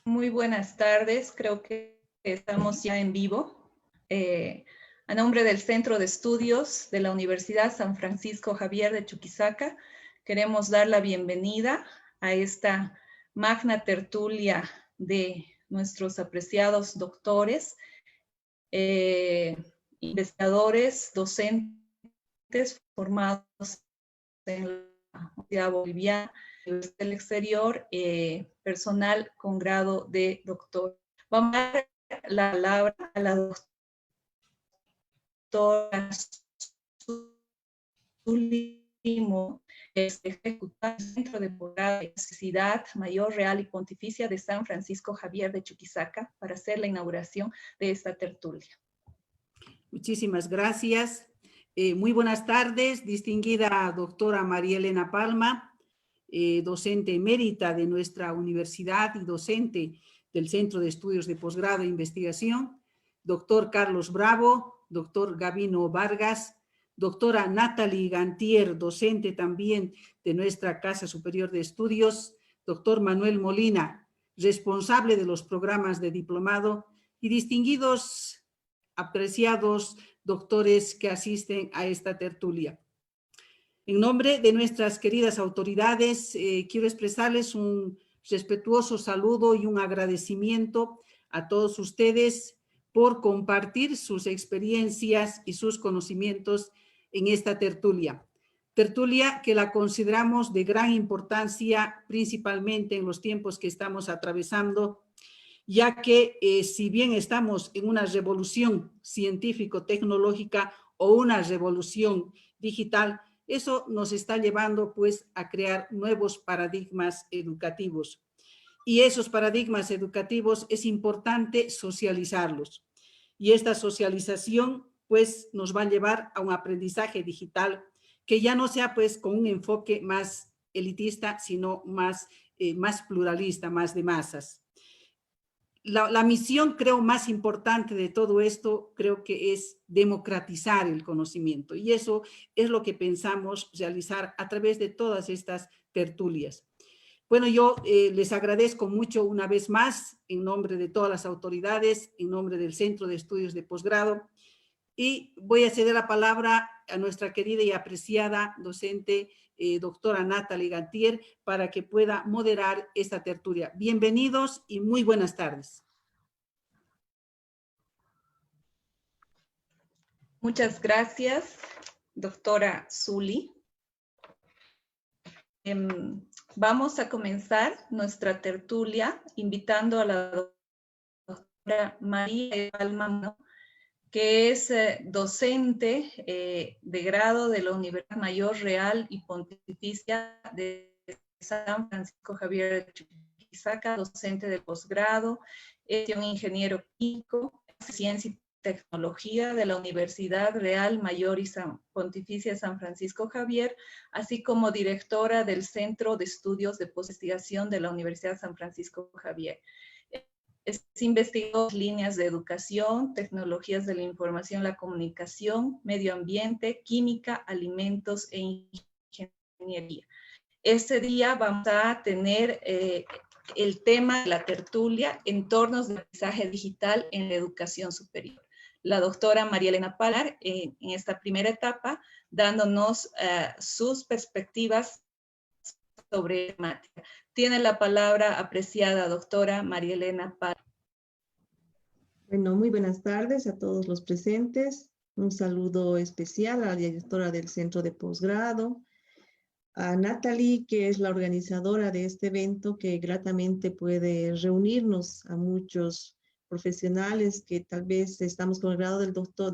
Muy buenas tardes, creo que estamos ya en vivo. A nombre del Centro de Estudios de la Universidad San Francisco Javier de Chuquisaca, queremos dar la bienvenida a esta magna tertulia de nuestros apreciados doctores, investigadores, docentes formados en la Universidad Boliviana, del exterior, personal con grado de doctor. Vamos a dar la palabra a la doctora Zulimo, ejecutiva del Centro de Posgrado de Universidad Mayor Real y Pontificia de San Francisco Javier de Chuquisaca, para hacer la inauguración de esta tertulia. Muchísimas gracias. Muy buenas tardes, distinguida doctora María Elena Palma, docente emérita de nuestra universidad y docente del Centro de Estudios de Posgrado e Investigación, doctor Carlos Bravo, doctor Gabino Vargas, doctora Natalie Gantier, docente también de nuestra Casa Superior de Estudios, doctor Manuel Molina, responsable de los programas de diplomado, y distinguidos, apreciados doctores que asisten a esta tertulia. En nombre de nuestras queridas autoridades, quiero expresarles un respetuoso saludo y un agradecimiento a todos ustedes por compartir sus experiencias y sus conocimientos en esta tertulia. Tertulia que la consideramos de gran importancia, principalmente en los tiempos que estamos atravesando, ya que si bien estamos en una revolución científico-tecnológica o una revolución digital, eso nos está llevando pues a crear nuevos paradigmas educativos. Y esos paradigmas educativos es importante socializarlos. Y esta socialización pues nos va a llevar a un aprendizaje digital que ya no sea pues con un enfoque más elitista, sino más pluralista, más de masas. La misión, creo, más importante de todo esto, creo que es democratizar el conocimiento. Y eso es lo que pensamos realizar a través de todas estas tertulias. Bueno, yo les agradezco mucho una vez más, en nombre de todas las autoridades, en nombre del Centro de Estudios de Posgrado, y voy a ceder la palabra a nuestra querida y apreciada docente, doctora Natalie Gantier, para que pueda moderar esta tertulia. Bienvenidos y muy buenas tardes. Muchas gracias, doctora Zuli. Vamos a comenzar nuestra tertulia invitando a la doctora María Palma, que es docente de grado de la Universidad Mayor Real y Pontificia de San Francisco Javier de Chuquisaca, docente de posgrado, es un ingeniero químico, ciencia y tecnología de la Universidad Real Mayor y Pontificia de San Francisco Javier, así como directora del Centro de Estudios de Posinvestigación de la Universidad San Francisco Javier. Es investigador en líneas de educación, tecnologías de la información, la comunicación, medio ambiente, química, alimentos e ingeniería. Este día vamos a tener el tema de la tertulia, entornos de aprendizaje digital en la educación superior. La doctora María Elena Palma, en esta primera etapa, dándonos sus perspectivas sobre temática. Tiene la palabra, apreciada doctora María Elena Palma. Bueno, muy buenas tardes a todos los presentes. Un saludo especial a la directora del Centro de Posgrado, a Natalie, que es la organizadora de este evento, que gratamente puede reunirnos a muchos profesionales que tal vez estamos con el grado de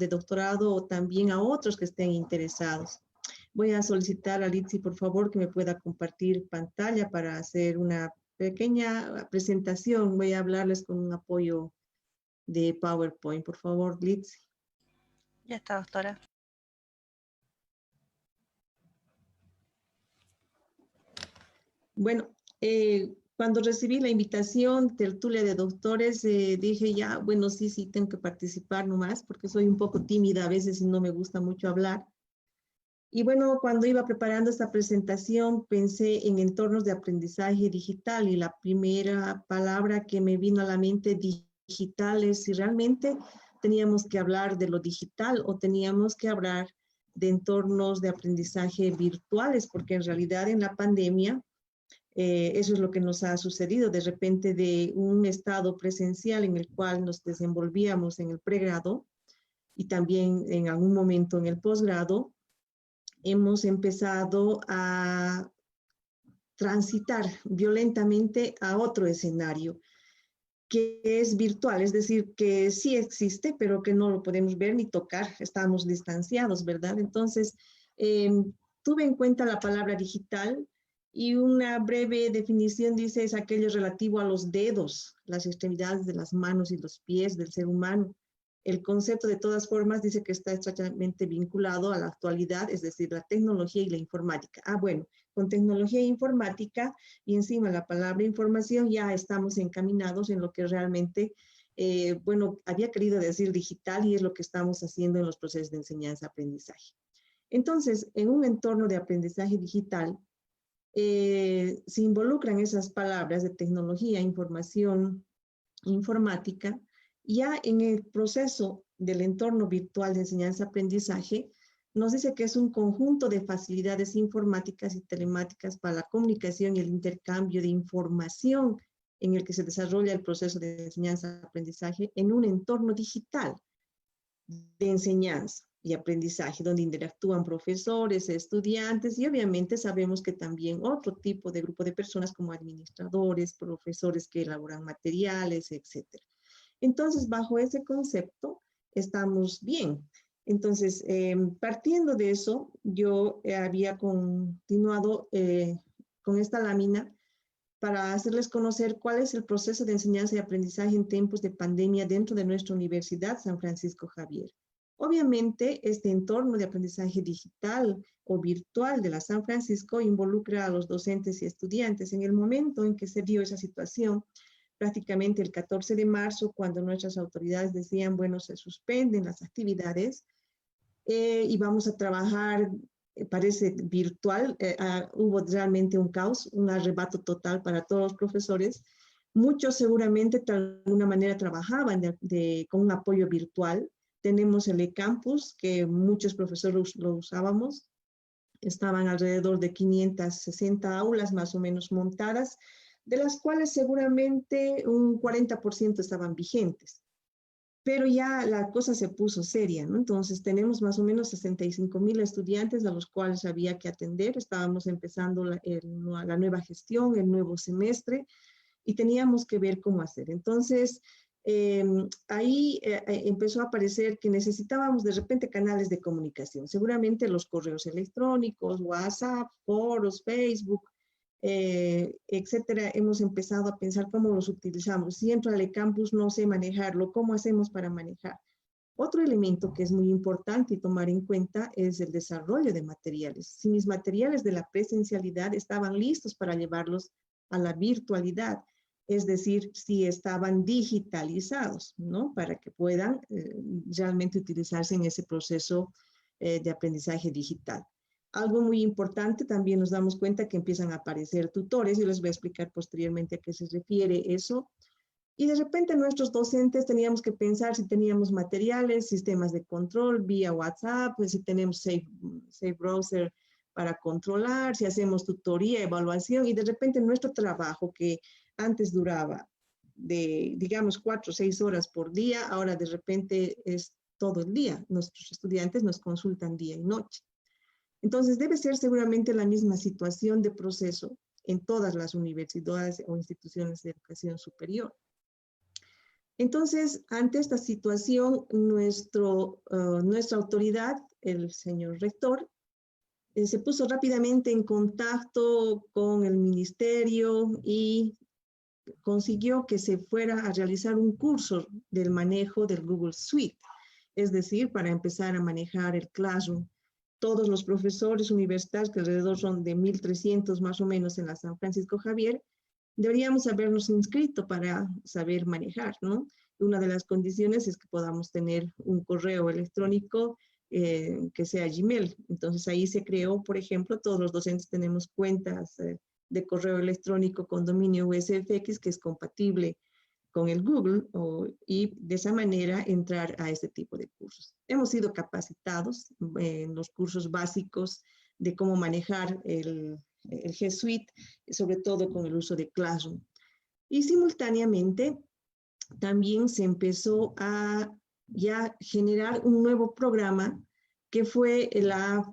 doctorado o también a otros que estén interesados. Voy a solicitar a Litsi, por favor, que me pueda compartir pantalla para hacer una pequeña presentación. Voy a hablarles con un apoyo de PowerPoint. Por favor, Litsi. Ya está, doctora. Bueno, cuando recibí la invitación, tertulia de doctores, dije ya, bueno, sí, tengo que participar nomás, porque soy un poco tímida a veces y no me gusta mucho hablar. Y bueno, cuando iba preparando esta presentación, pensé en entornos de aprendizaje digital y la primera palabra que me vino a la mente digital es si realmente teníamos que hablar de lo digital o teníamos que hablar de entornos de aprendizaje virtuales, porque en realidad en la pandemia eso es lo que nos ha sucedido. De repente de un estado presencial en el cual nos desenvolvíamos en el pregrado y también en algún momento en el posgrado, hemos empezado a transitar violentamente a otro escenario que es virtual, es decir, que sí existe, pero que no lo podemos ver ni tocar, estamos distanciados, ¿verdad? Entonces, tuve en cuenta la palabra digital y una breve definición dice es aquello relativo a los dedos, las extremidades de las manos y los pies del ser humano. El concepto de todas formas dice que está estrechamente vinculado a la actualidad, es decir, la tecnología y la informática. Bueno, con tecnología e informática y encima la palabra información ya estamos encaminados en lo que realmente, bueno, había querido decir digital y es lo que estamos haciendo en los procesos de enseñanza-aprendizaje. Entonces, en un entorno de aprendizaje digital, se involucran esas palabras de tecnología, información, informática. Ya en el proceso del entorno virtual de enseñanza-aprendizaje, nos dice que es un conjunto de facilidades informáticas y telemáticas para la comunicación y el intercambio de información en el que se desarrolla el proceso de enseñanza-aprendizaje en un entorno digital de enseñanza y aprendizaje, donde interactúan profesores, estudiantes y obviamente sabemos que también otro tipo de grupo de personas como administradores, profesores que elaboran materiales, etcétera. Entonces, bajo ese concepto, estamos bien. Entonces, partiendo de eso, yo había continuado con esta lámina para hacerles conocer cuál es el proceso de enseñanza y aprendizaje en tiempos de pandemia dentro de nuestra Universidad San Francisco Javier. Obviamente, este entorno de aprendizaje digital o virtual de la San Francisco involucra a los docentes y estudiantes. En el momento en que se dio esa situación, prácticamente el 14 de marzo, cuando nuestras autoridades decían, bueno, se suspenden las actividades y vamos a trabajar, parece virtual, hubo realmente un caos, un arrebato total para todos los profesores. Muchos seguramente de alguna manera trabajaban con un apoyo virtual. Tenemos el eCampus, que muchos profesores lo usábamos. Estaban alrededor de 560 aulas más o menos montadas, de las cuales seguramente un 40% estaban vigentes. Pero ya la cosa se puso seria, ¿no? Entonces tenemos más o menos 65,000 estudiantes a los cuales había que atender. Estábamos empezando la nueva gestión, el nuevo semestre, y teníamos que ver cómo hacer. Entonces, ahí empezó a aparecer que necesitábamos de repente canales de comunicación. Seguramente los correos electrónicos, WhatsApp, foros, Facebook, etcétera, hemos empezado a pensar cómo los utilizamos. Si entro al eCampus no sé manejarlo, ¿cómo hacemos para manejar? Otro elemento que es muy importante y tomar en cuenta es el desarrollo de materiales. Si mis materiales de la presencialidad estaban listos para llevarlos a la virtualidad, es decir, si estaban digitalizados, ¿no? Para que puedan realmente utilizarse en ese proceso de aprendizaje digital. Algo muy importante, también nos damos cuenta que empiezan a aparecer tutores, y les voy a explicar posteriormente a qué se refiere eso. Y de repente nuestros docentes teníamos que pensar si teníamos materiales, sistemas de control vía WhatsApp, pues si tenemos Safe Browser para controlar, si hacemos tutoría, evaluación, y de repente nuestro trabajo que antes duraba de, digamos, 4 o 6 horas por día, ahora de repente es todo el día. Nuestros estudiantes nos consultan día y noche. Entonces, debe ser seguramente la misma situación de proceso en todas las universidades o instituciones de educación superior. Entonces, ante esta situación, nuestra autoridad, el señor rector, se puso rápidamente en contacto con el ministerio y consiguió que se fuera a realizar un curso del manejo del Google Suite, es decir, para empezar a manejar el Classroom. Todos los profesores universitarios, que alrededor son de 1,300 más o menos en la San Francisco Javier, deberíamos habernos inscrito para saber manejar, ¿no? Una de las condiciones es que podamos tener un correo electrónico que sea Gmail. Entonces ahí se creó, por ejemplo, todos los docentes tenemos cuentas de correo electrónico con dominio USFX que es compatible con el Google y de esa manera entrar a este tipo de cursos. Hemos sido capacitados en los cursos básicos de cómo manejar el G Suite, sobre todo con el uso de Classroom. Y simultáneamente también se empezó a ya generar un nuevo programa que fue la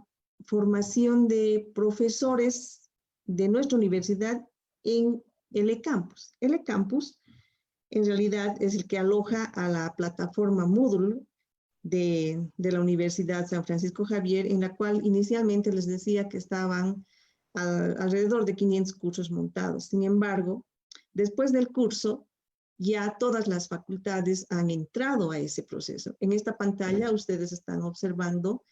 formación de profesores de nuestra universidad en el eCampus. El eCampus en realidad es el que aloja a la plataforma Moodle de la Universidad San Francisco Javier, en la cual inicialmente les decía que estaban alrededor de 500 cursos montados. Sin embargo, después del curso, ya todas las facultades han entrado a ese proceso. En esta pantalla ustedes están observando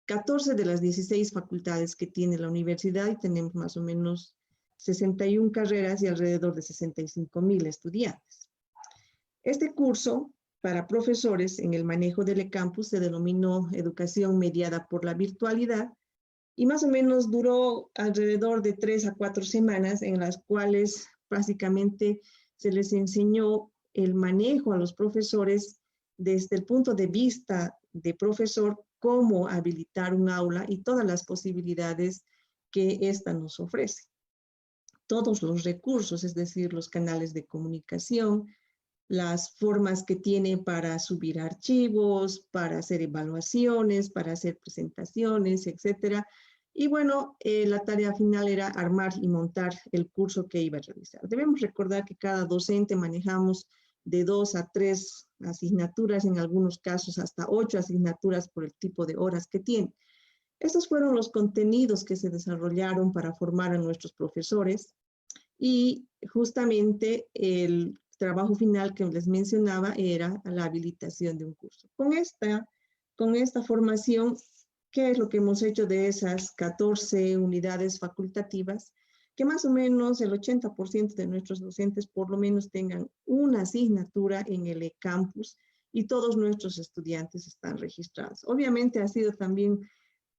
14 de las 16 facultades que tiene la universidad y tenemos más o menos 61 carreras y alrededor de 65,000 estudiantes. Este curso para profesores en el manejo del eCampus se denominó Educación Mediada por la Virtualidad y más o menos duró alrededor de 3 a 4 semanas en las cuales básicamente se les enseñó el manejo a los profesores desde el punto de vista de profesor, cómo habilitar un aula y todas las posibilidades que ésta nos ofrece. Todos los recursos, es decir, los canales de comunicación, las formas que tiene para subir archivos, para hacer evaluaciones, para hacer presentaciones, etcétera. Y bueno, la tarea final era armar y montar el curso que iba a realizar. Debemos recordar que cada docente manejamos de 2 a 3 asignaturas, en algunos casos hasta 8 asignaturas por el tipo de horas que tiene. Estos fueron los contenidos que se desarrollaron para formar a nuestros profesores y justamente el trabajo final que les mencionaba era la habilitación de un curso. Con esta formación, ¿qué es lo que hemos hecho de esas 14 unidades facultativas? Que más o menos el 80% de nuestros docentes por lo menos tengan una asignatura en el eCampus y todos nuestros estudiantes están registrados. Obviamente ha sido también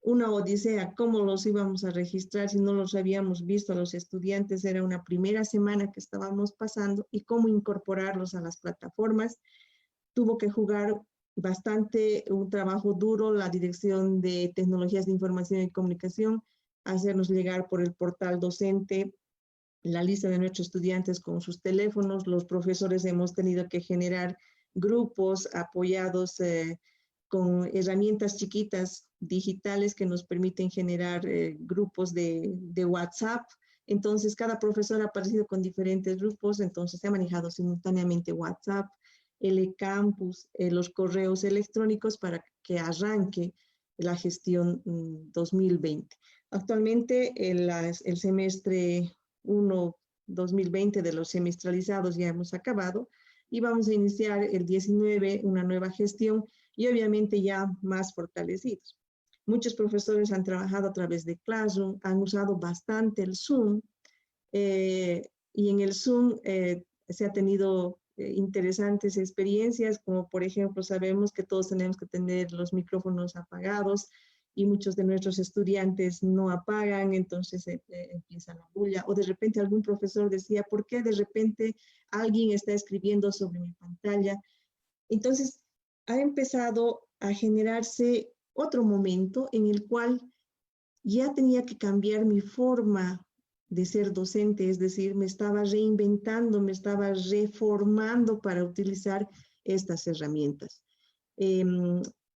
una odisea cómo los íbamos a registrar si no los habíamos visto a los estudiantes. Era una primera semana que estábamos pasando y cómo incorporarlos a las plataformas. Tuvo que jugar bastante un trabajo duro la Dirección de Tecnologías de Información y Comunicación, hacernos llegar por el portal docente la lista de nuestros estudiantes con sus teléfonos. Los profesores hemos tenido que generar grupos apoyados con herramientas chiquitas digitales que nos permiten generar grupos de WhatsApp. Entonces, cada profesor ha aparecido con diferentes grupos, entonces se ha manejado simultáneamente WhatsApp, el eCampus, los correos electrónicos para que arranque la gestión 2020. Actualmente el semestre 1 2020 de los semestralizados ya hemos acabado y vamos a iniciar el 19 una nueva gestión y obviamente ya más fortalecidos. Muchos profesores han trabajado a través de Classroom, han usado bastante el Zoom y en el Zoom se ha tenido interesantes experiencias, como por ejemplo sabemos que todos tenemos que tener los micrófonos apagados y muchos de nuestros estudiantes no apagan, entonces empieza la bulla. O de repente algún profesor decía, ¿por qué de repente alguien está escribiendo sobre mi pantalla? Entonces ha empezado a generarse otro momento en el cual ya tenía que cambiar mi forma de ser docente, es decir, me estaba reinventando, me estaba reformando para utilizar estas herramientas.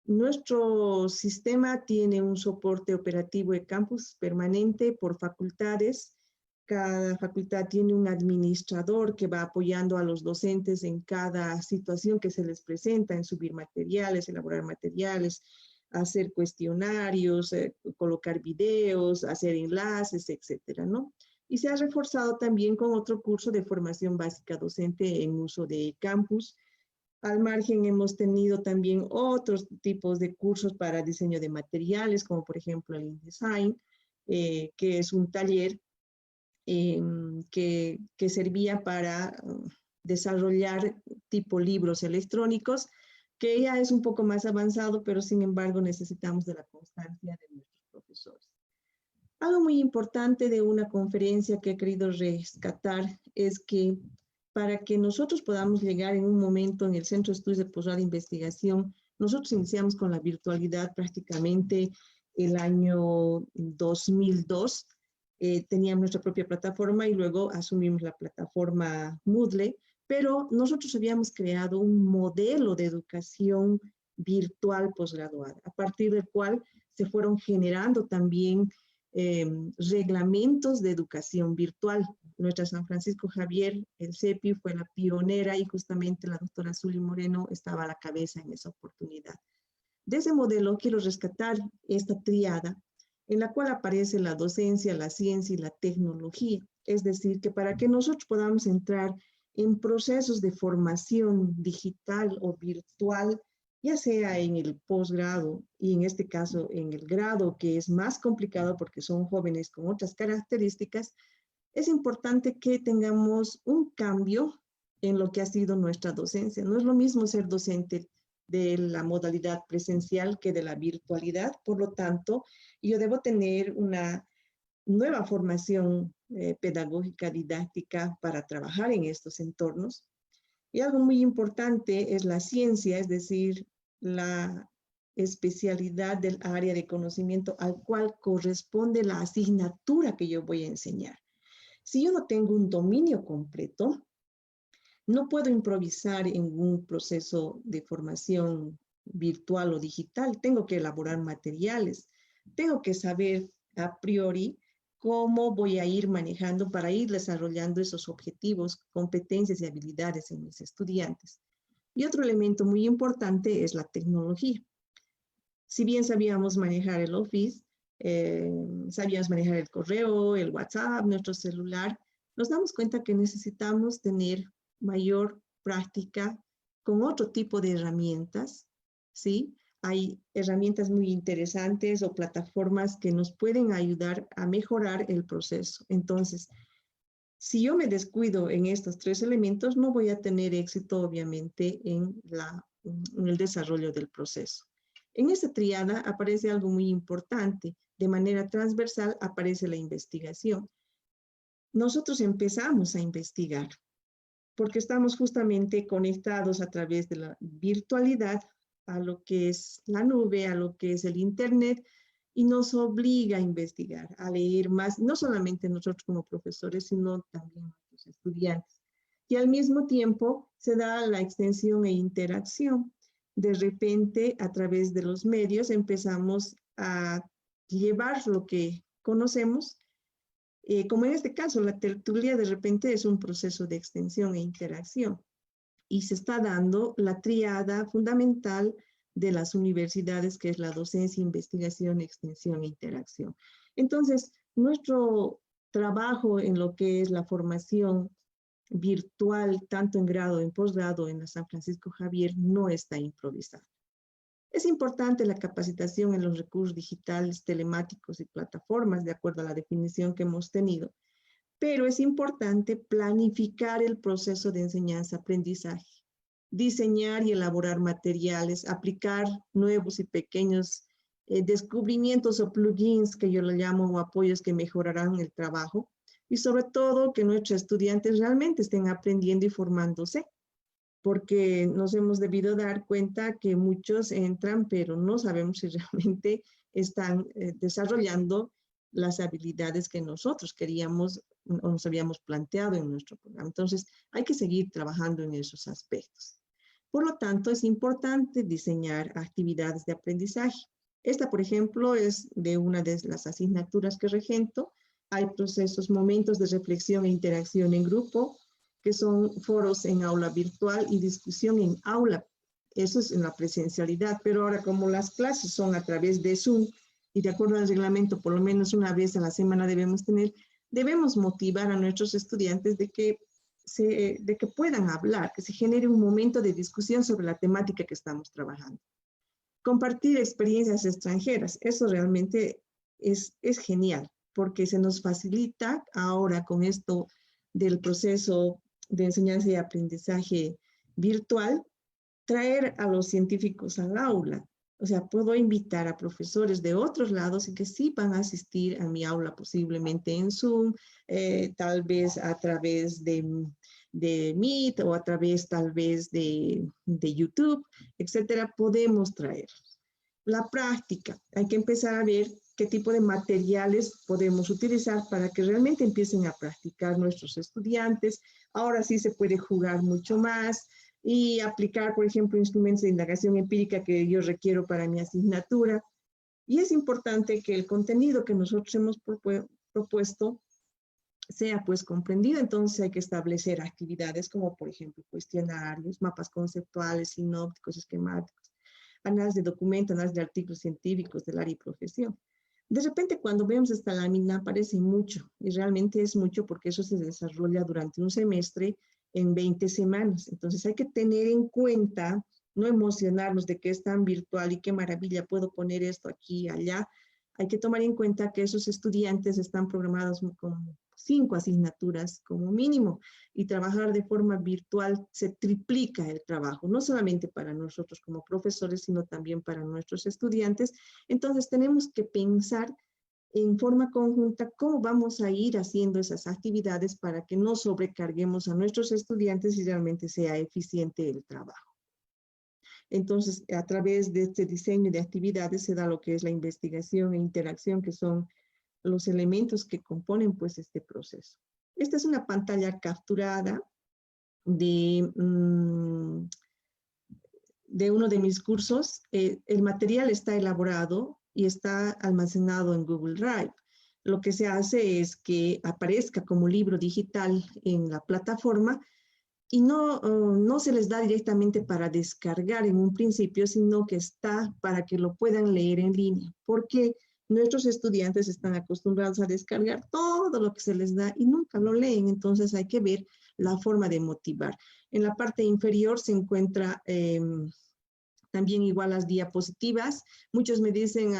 Nuestro sistema tiene un soporte operativo de campus permanente por facultades. Cada facultad tiene un administrador que va apoyando a los docentes en cada situación que se les presenta, en subir materiales, elaborar materiales, hacer cuestionarios, colocar videos, hacer enlaces, etcétera, ¿no? Y se ha reforzado también con otro curso de formación básica docente en uso de campus. Al margen hemos tenido también otros tipos de cursos para diseño de materiales, como por ejemplo el InDesign, que es un taller que servía para desarrollar tipo libros electrónicos, que ya es un poco más avanzado, pero sin embargo necesitamos de la constancia de nuestros profesores. Algo muy importante de una conferencia que he querido rescatar es que para que nosotros podamos llegar en un momento en el Centro de Estudios de Posgrado de Investigación, nosotros iniciamos con la virtualidad prácticamente el año 2002. Teníamos nuestra propia plataforma y luego asumimos la plataforma Moodle, pero nosotros habíamos creado un modelo de educación virtual posgraduada, a partir del cual se fueron generando también reglamentos de educación virtual. Nuestra San Francisco Javier, el CEPI, fue la pionera y justamente la doctora Zuli Moreno estaba a la cabeza en esa oportunidad. De ese modelo quiero rescatar esta triada en la cual aparece la docencia, la ciencia y la tecnología. Es decir, que para que nosotros podamos entrar en procesos de formación digital o virtual, ya sea en el posgrado y en este caso en el grado, que es más complicado porque son jóvenes con otras características, es importante que tengamos un cambio en lo que ha sido nuestra docencia. No es lo mismo ser docente de la modalidad presencial que de la virtualidad, por lo tanto, yo debo tener una nueva formación pedagógica, didáctica para trabajar en estos entornos. Y algo muy importante es la ciencia, es decir, la especialidad del área de conocimiento al cual corresponde la asignatura que yo voy a enseñar. Si yo no tengo un dominio completo, no puedo improvisar en un proceso de formación virtual o digital. Tengo que elaborar materiales. Tengo que saber a priori cómo voy a ir manejando para ir desarrollando esos objetivos, competencias y habilidades en mis estudiantes. Y otro elemento muy importante es la tecnología. Si bien sabíamos manejar el Office, sabíamos manejar el correo, el WhatsApp, nuestro celular, nos damos cuenta que necesitamos tener mayor práctica con otro tipo de herramientas, ¿sí? Hay herramientas muy interesantes o plataformas que nos pueden ayudar a mejorar el proceso. Entonces, si yo me descuido en estos tres elementos, no voy a tener éxito, obviamente, en el desarrollo del proceso. En esta triada aparece algo muy importante. De manera transversal aparece la investigación. Nosotros empezamos a investigar porque estamos justamente conectados a través de la virtualidad a lo que es la nube, a lo que es el Internet, y nos obliga a investigar, a leer más, no solamente nosotros como profesores, sino también nuestros estudiantes. Y al mismo tiempo se da la extensión e interacción. De repente, a través de los medios, empezamos a llevar lo que conocemos, como en este caso, la tertulia de repente es un proceso de extensión e interacción. Y se está dando la triada fundamental de las universidades, que es la docencia, investigación, extensión e interacción. Entonces, nuestro trabajo en lo que es la formación virtual, tanto en grado, en posgrado, en la San Francisco Javier, no está improvisado. Es importante la capacitación en los recursos digitales, telemáticos y plataformas, de acuerdo a la definición que hemos tenido, pero es importante planificar el proceso de enseñanza-aprendizaje, diseñar y elaborar materiales, aplicar nuevos y pequeños descubrimientos o plugins, que yo lo llamo, o apoyos que mejorarán el trabajo, y sobre todo que nuestros estudiantes realmente estén aprendiendo y formándose, porque nos hemos debido dar cuenta que muchos entran, pero no sabemos si realmente están desarrollando las habilidades que nosotros queríamos o nos habíamos planteado en nuestro programa. Entonces, hay que seguir trabajando en esos aspectos. Por lo tanto, es importante diseñar actividades de aprendizaje. Esta, por ejemplo, es de una de las asignaturas que regento. Hay procesos, momentos de reflexión e interacción en grupo, que son foros en aula virtual y discusión en aula. Eso es en la presencialidad, pero ahora como las clases son a través de Zoom y de acuerdo al reglamento, por lo menos una vez a la semana debemos motivar a nuestros estudiantes de que puedan hablar, que se genere un momento de discusión sobre la temática que estamos trabajando. Compartir experiencias extranjeras, eso realmente es genial, porque se nos facilita ahora con esto del proceso de enseñanza y aprendizaje virtual, traer a los científicos al aula. O sea, puedo invitar a profesores de otros lados y que sí van a asistir a mi aula, posiblemente en Zoom, tal vez a través de Meet o a través tal vez de YouTube, etcétera. Podemos traer. La práctica, hay que empezar a ver qué tipo de materiales podemos utilizar para que realmente empiecen a practicar nuestros estudiantes. Ahora sí se puede jugar mucho más y aplicar, por ejemplo, instrumentos de indagación empírica que yo requiero para mi asignatura. Y es importante que el contenido que nosotros hemos propuesto sea pues comprendido. Entonces hay que establecer actividades como, por ejemplo, cuestionarios, mapas conceptuales, sinópticos, esquemáticos, análisis de documentos, análisis de artículos científicos del área y profesión. De repente, cuando vemos esta lámina, parece mucho, y realmente es mucho porque eso se desarrolla durante un semestre en 20 semanas. Entonces hay que tener en cuenta, no emocionarnos de que es tan virtual y qué maravilla, puedo poner esto aquí y allá. Hay que tomar en cuenta que esos estudiantes están programados con 5 asignaturas como mínimo, y trabajar de forma virtual se triplica el trabajo, no solamente para nosotros como profesores, sino también para nuestros estudiantes. Entonces tenemos que pensar en forma conjunta cómo vamos a ir haciendo esas actividades para que no sobrecarguemos a nuestros estudiantes y realmente sea eficiente el trabajo. Entonces, a través de este diseño de actividades se da lo que es la investigación e interacción, que son los elementos que componen pues este proceso. Esta es una pantalla capturada de uno de mis cursos. El material está elaborado y está almacenado en Google Drive. Lo que se hace es que aparezca como libro digital en la plataforma y no se les da directamente para descargar en un principio, sino que está para que lo puedan leer en línea, porque nuestros estudiantes están acostumbrados a descargar todo lo que se les da y nunca lo leen. Entonces hay que ver la forma de motivar. En la parte inferior se encuentra también igual las diapositivas. Muchos me dicen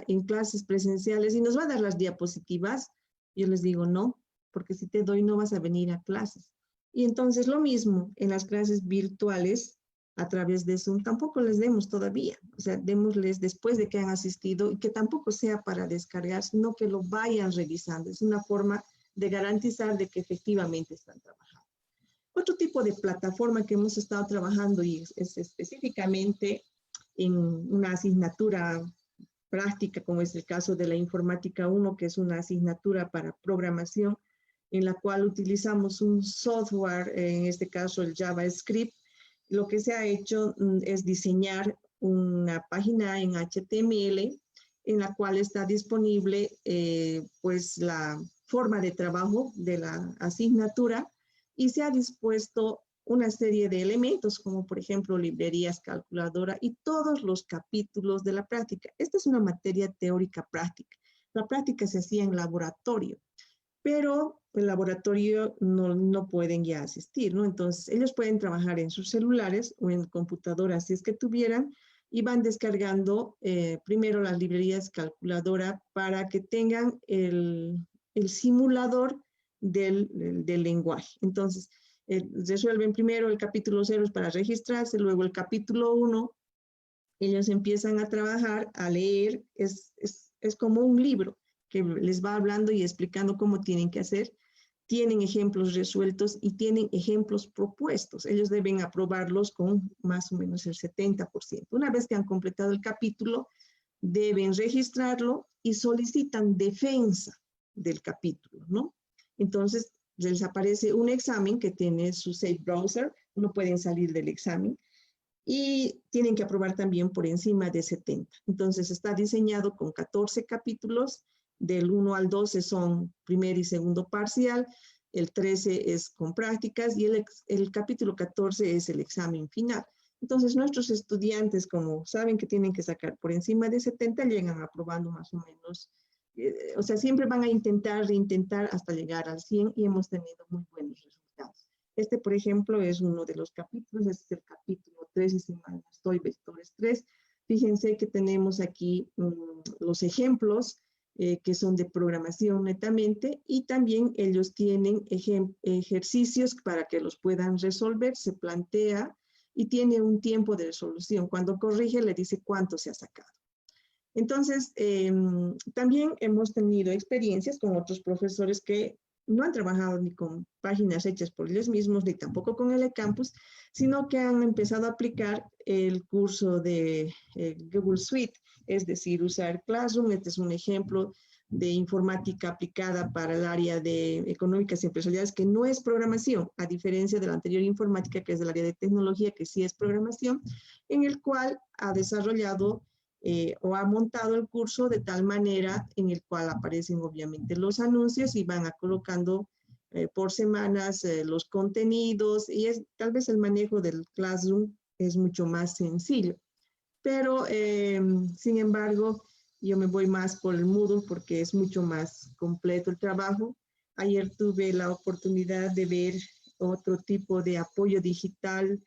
en clases presenciales, ¿y nos va a dar las diapositivas? Yo les digo no, porque si te doy no vas a venir a clases. Y entonces lo mismo en las clases virtuales a través de Zoom, tampoco les demos todavía. O sea, démosles después de que han asistido, y que tampoco sea para descargar, sino que lo vayan revisando. Es una forma de garantizar de que efectivamente están trabajando. Otro tipo de plataforma que hemos estado trabajando y es específicamente en una asignatura práctica, como es el caso de la Informática 1, que es una asignatura para programación, en la cual utilizamos un software, en este caso el JavaScript. Lo que se ha hecho es diseñar una página en HTML en la cual está disponible pues la forma de trabajo de la asignatura, y se ha dispuesto una serie de elementos como por ejemplo librerías, calculadora y todos los capítulos de la práctica. Esta es una materia teórica práctica. La práctica se hacía en laboratorio, pero el laboratorio no pueden ya asistir, ¿no? Entonces, ellos pueden trabajar en sus celulares o en computadoras si es que tuvieran, y van descargando primero las librerías calculadora para que tengan el simulador del lenguaje. Entonces, resuelven primero el capítulo 0 para registrarse, luego el capítulo 1, ellos empiezan a trabajar, a leer, es como un libro que les va hablando y explicando cómo tienen que hacer. Tienen ejemplos resueltos y tienen ejemplos propuestos. Ellos deben aprobarlos con más o menos el 70%. Una vez que han completado el capítulo, deben registrarlo y solicitan defensa del capítulo, ¿no? Entonces, les aparece un examen que tiene su Safe Browser, no pueden salir del examen, y tienen que aprobar también por encima de 70. Entonces, está diseñado con 14 capítulos. Del 1 al 12 son primer y segundo parcial, el 13 es con prácticas y el capítulo 14 es el examen final. Entonces, nuestros estudiantes, como saben que tienen que sacar por encima de 70, llegan aprobando más o menos, o sea, siempre van a reintentar hasta llegar al 100, y hemos tenido muy buenos resultados. Este, por ejemplo, es uno de los capítulos, este es el capítulo 3, y si mal no estoy, vectores 3. Fíjense que tenemos aquí los ejemplos, que son de programación netamente, y también ellos tienen ejercicios para que los puedan resolver. Se plantea y tiene un tiempo de resolución. Cuando corrige le dice cuánto se ha sacado. Entonces, también hemos tenido experiencias con otros profesores que no han trabajado ni con páginas hechas por ellos mismos, ni tampoco con el eCampus, sino que han empezado a aplicar el curso de Google Suite, es decir, usar Classroom. Este es un ejemplo de informática aplicada para el área de económicas y empresariales, que no es programación, a diferencia de la anterior informática, que es del área de tecnología, que sí es programación, en el cual ha desarrollado o ha montado el curso de tal manera en el cual aparecen obviamente los anuncios y van a colocando por semanas los contenidos, y es tal vez el manejo del Classroom es mucho más sencillo. Pero, sin embargo, yo me voy más por el Moodle porque es mucho más completo el trabajo. Ayer tuve la oportunidad de ver otro tipo de apoyo digital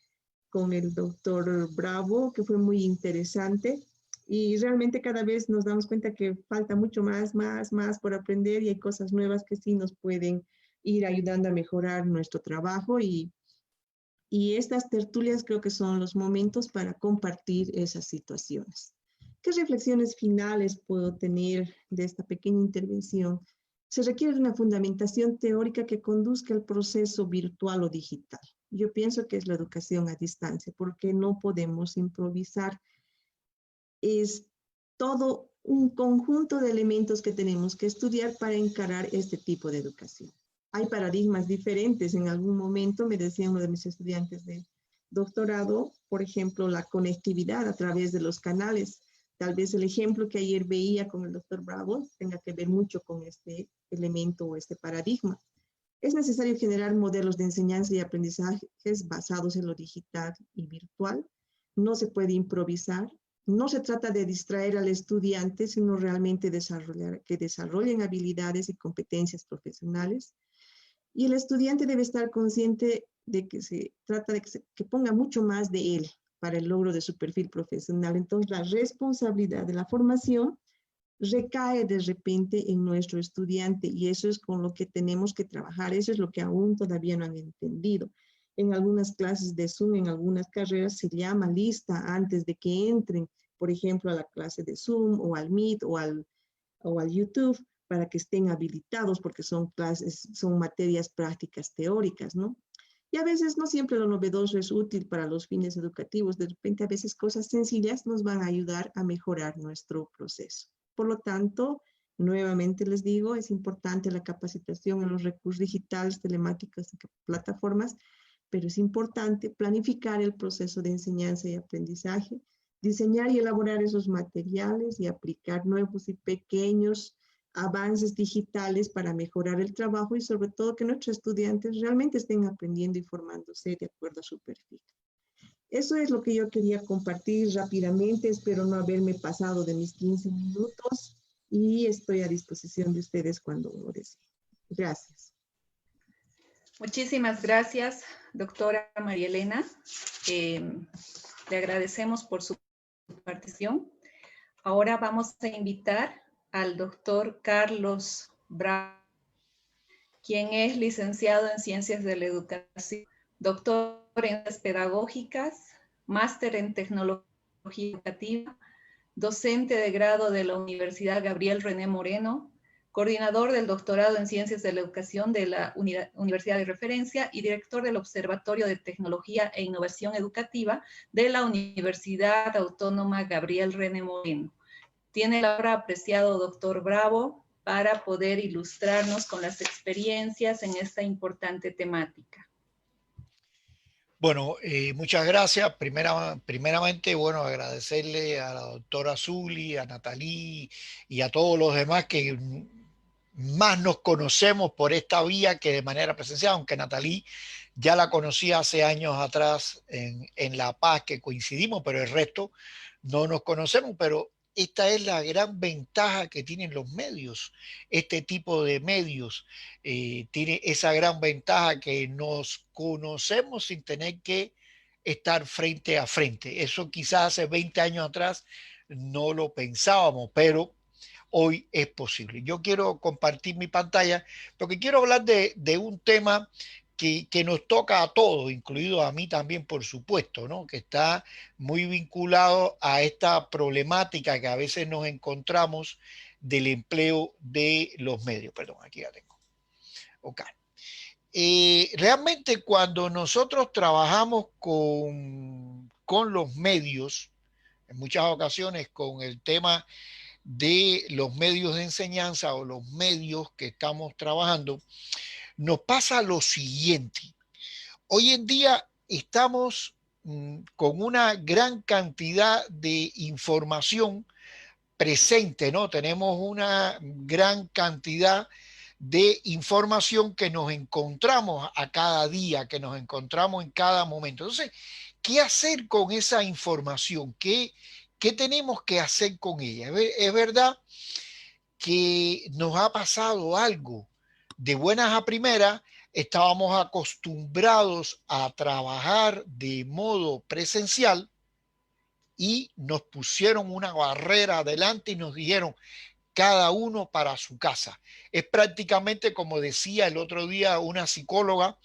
con el doctor Bravo, que fue muy interesante. Y realmente cada vez nos damos cuenta que falta mucho más por aprender, y hay cosas nuevas que sí nos pueden ir ayudando a mejorar nuestro trabajo, y estas tertulias creo que son los momentos para compartir esas situaciones. ¿Qué reflexiones finales puedo tener de esta pequeña intervención? Se requiere una fundamentación teórica que conduzca el proceso virtual o digital. Yo pienso que es la educación a distancia, porque no podemos improvisar. Es todo un conjunto de elementos que tenemos que estudiar para encarar este tipo de educación. Hay paradigmas diferentes. En algún momento me decía uno de mis estudiantes de doctorado, por ejemplo, la conectividad a través de los canales. Tal vez el ejemplo que ayer veía con el doctor Bravo tenga que ver mucho con este elemento o este paradigma. Es necesario generar modelos de enseñanza y aprendizajes basados en lo digital y virtual. No se puede improvisar. No se trata de distraer al estudiante, sino realmente que desarrollen habilidades y competencias profesionales. Y el estudiante debe estar consciente de que se trata de que ponga mucho más de él para el logro de su perfil profesional. Entonces, la responsabilidad de la formación recae de repente en nuestro estudiante, y eso es con lo que tenemos que trabajar. Eso es lo que aún todavía no han entendido. En algunas clases de Zoom, en algunas carreras, se llama lista antes de que entren, por ejemplo, a la clase de Zoom o al Meet o al YouTube, para que estén habilitados, porque son clases, son materias prácticas teóricas, ¿no? Y a veces no siempre lo novedoso es útil para los fines educativos. De repente, a veces cosas sencillas nos van a ayudar a mejorar nuestro proceso. Por lo tanto, nuevamente les digo, es importante la capacitación en los recursos digitales, telemáticos y plataformas, pero es importante planificar el proceso de enseñanza y aprendizaje, diseñar y elaborar esos materiales y aplicar nuevos y pequeños avances digitales para mejorar el trabajo, y sobre todo que nuestros estudiantes realmente estén aprendiendo y formándose de acuerdo a su perfil. Eso es lo que yo quería compartir rápidamente. Espero no haberme pasado de mis 15 minutos y estoy a disposición de ustedes cuando lo deseen. Gracias. Muchísimas gracias, doctora María Elena. Le agradecemos por su participación. Ahora vamos a invitar al doctor Carlos Bravo, quien es licenciado en Ciencias de la Educación, doctor en Ciencias Pedagógicas, máster en Tecnología Educativa, docente de grado de la Universidad Gabriel René Moreno, coordinador del doctorado en Ciencias de la Educación de la Universidad de Referencia y director del Observatorio de Tecnología e Innovación Educativa de la Universidad Autónoma Gabriel René Moreno. Tiene la palabra, apreciado doctor Bravo, para poder ilustrarnos con las experiencias en esta importante temática. Bueno, muchas gracias. Primeramente, bueno, agradecerle a la doctora Zuli, a Natalí y a todos los demás que más nos conocemos por esta vía que de manera presencial, aunque Natalí ya la conocía hace años atrás en La Paz, que coincidimos, pero el resto no nos conocemos. Pero esta es la gran ventaja que tienen los medios. Este tipo de medios tiene esa gran ventaja que nos conocemos sin tener que estar frente a frente. Eso quizás hace 20 años atrás no lo pensábamos, pero hoy es posible. Yo quiero compartir mi pantalla porque quiero hablar de un tema que nos toca a todos, incluido a mí también, por supuesto, ¿no? Que está muy vinculado a esta problemática que a veces nos encontramos del empleo de los medios. Perdón, aquí ya tengo. Ok. Realmente cuando nosotros trabajamos con los medios, en muchas ocasiones con el tema de los medios de enseñanza o los medios que estamos trabajando, nos pasa lo siguiente. Hoy en día estamos con una gran cantidad de información presente, ¿no? Tenemos una gran cantidad de información que nos encontramos a cada día, que nos encontramos en cada momento. Entonces, ¿qué hacer con esa información? ¿Qué tenemos que hacer con ella? Es verdad que nos ha pasado algo. De buenas a primeras, estábamos acostumbrados a trabajar de modo presencial y nos pusieron una barrera adelante y nos dijeron cada uno para su casa. Es prácticamente como decía el otro día una psicóloga,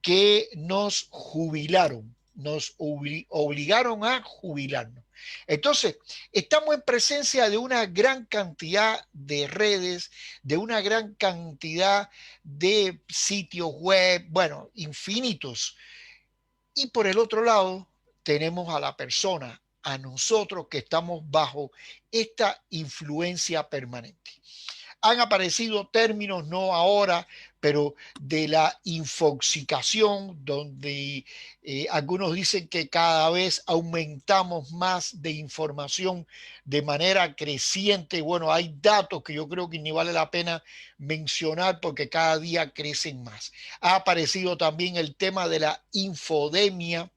que nos jubilaron, nos obligaron a jubilarnos. Entonces, estamos en presencia de una gran cantidad de redes, de una gran cantidad de sitios web, bueno, infinitos. Y por el otro lado, tenemos a la persona, a nosotros que estamos bajo esta influencia permanente. Han aparecido términos, no ahora, pero de la infoxicación, donde algunos dicen que cada vez aumentamos más de información de manera creciente. Bueno, hay datos que yo creo que ni vale la pena mencionar porque cada día crecen más. Ha aparecido también el tema de la infodemia,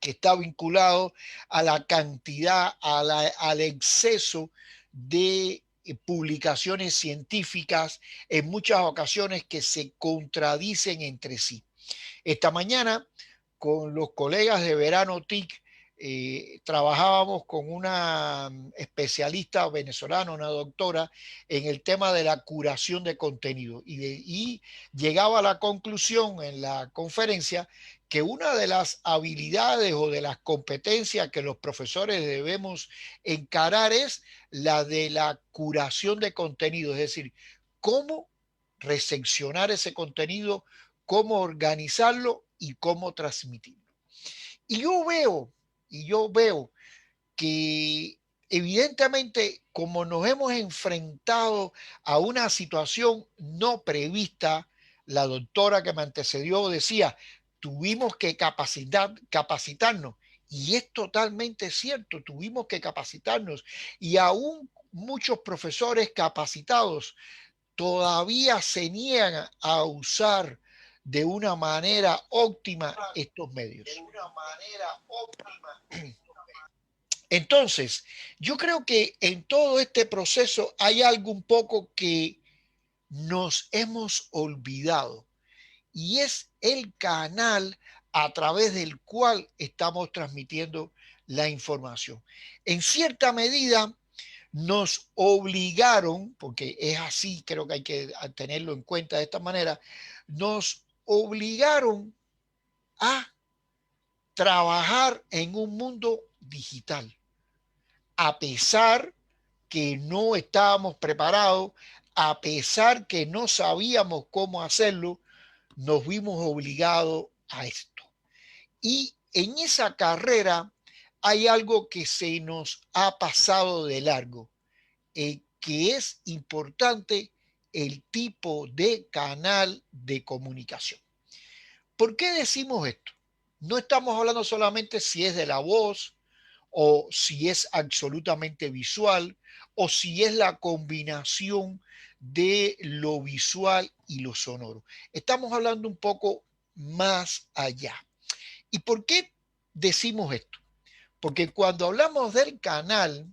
que está vinculado a la cantidad, al exceso de publicaciones científicas, en muchas ocasiones que se contradicen entre sí. Esta mañana, con los colegas de Verano TIC, trabajábamos con una especialista venezolana, una doctora, en el tema de la curación de contenido y llegaba a la conclusión en la conferencia que una de las habilidades o de las competencias que los profesores debemos encarar es la de la curación de contenido, es decir, cómo recepcionar ese contenido, cómo organizarlo y cómo transmitirlo. Y yo veo que evidentemente como nos hemos enfrentado a una situación no prevista, la doctora que me antecedió decía, tuvimos que capacitarnos. Y es totalmente cierto, tuvimos que capacitarnos. Y aún muchos profesores capacitados todavía se niegan a usar de una manera óptima estos medios. Entonces, yo creo que en todo este proceso hay algo un poco que nos hemos olvidado y es el canal a través del cual estamos transmitiendo la información. En cierta medida nos obligaron, porque es así, creo que hay que tenerlo en cuenta de esta manera, nos obligaron a trabajar en un mundo digital, a pesar que no estábamos preparados, a pesar que no sabíamos cómo hacerlo, nos vimos obligados a esto. Y en esa carrera hay algo que se nos ha pasado de largo, que es importante el tipo de canal de comunicación. ¿Por qué decimos esto? No estamos hablando solamente si es de la voz o si es absolutamente visual o si es la combinación de lo visual y lo sonoro. Estamos hablando un poco más allá. ¿Y por qué decimos esto? Porque cuando hablamos del canal,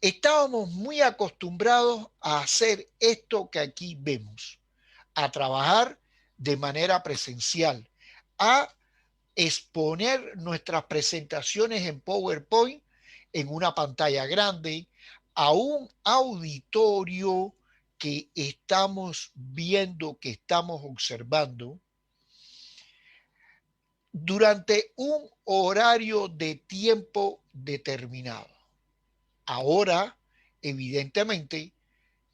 estábamos muy acostumbrados a hacer esto que aquí vemos, a trabajar de manera presencial, a exponer nuestras presentaciones en PowerPoint en una pantalla grande, a un auditorio que estamos viendo, que estamos observando, durante un horario de tiempo determinado. Ahora, evidentemente,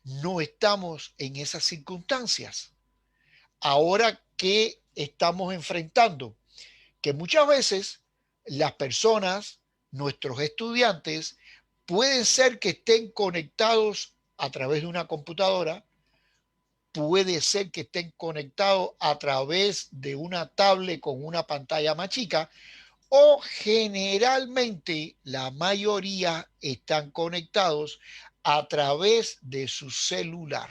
no estamos en esas circunstancias. Ahora, ¿qué estamos enfrentando? Que muchas veces las personas, nuestros estudiantes, pueden ser que estén conectados a través de una computadora, puede ser que estén conectados a través de una tablet con una pantalla más chica, o generalmente la mayoría están conectados a través de su celular.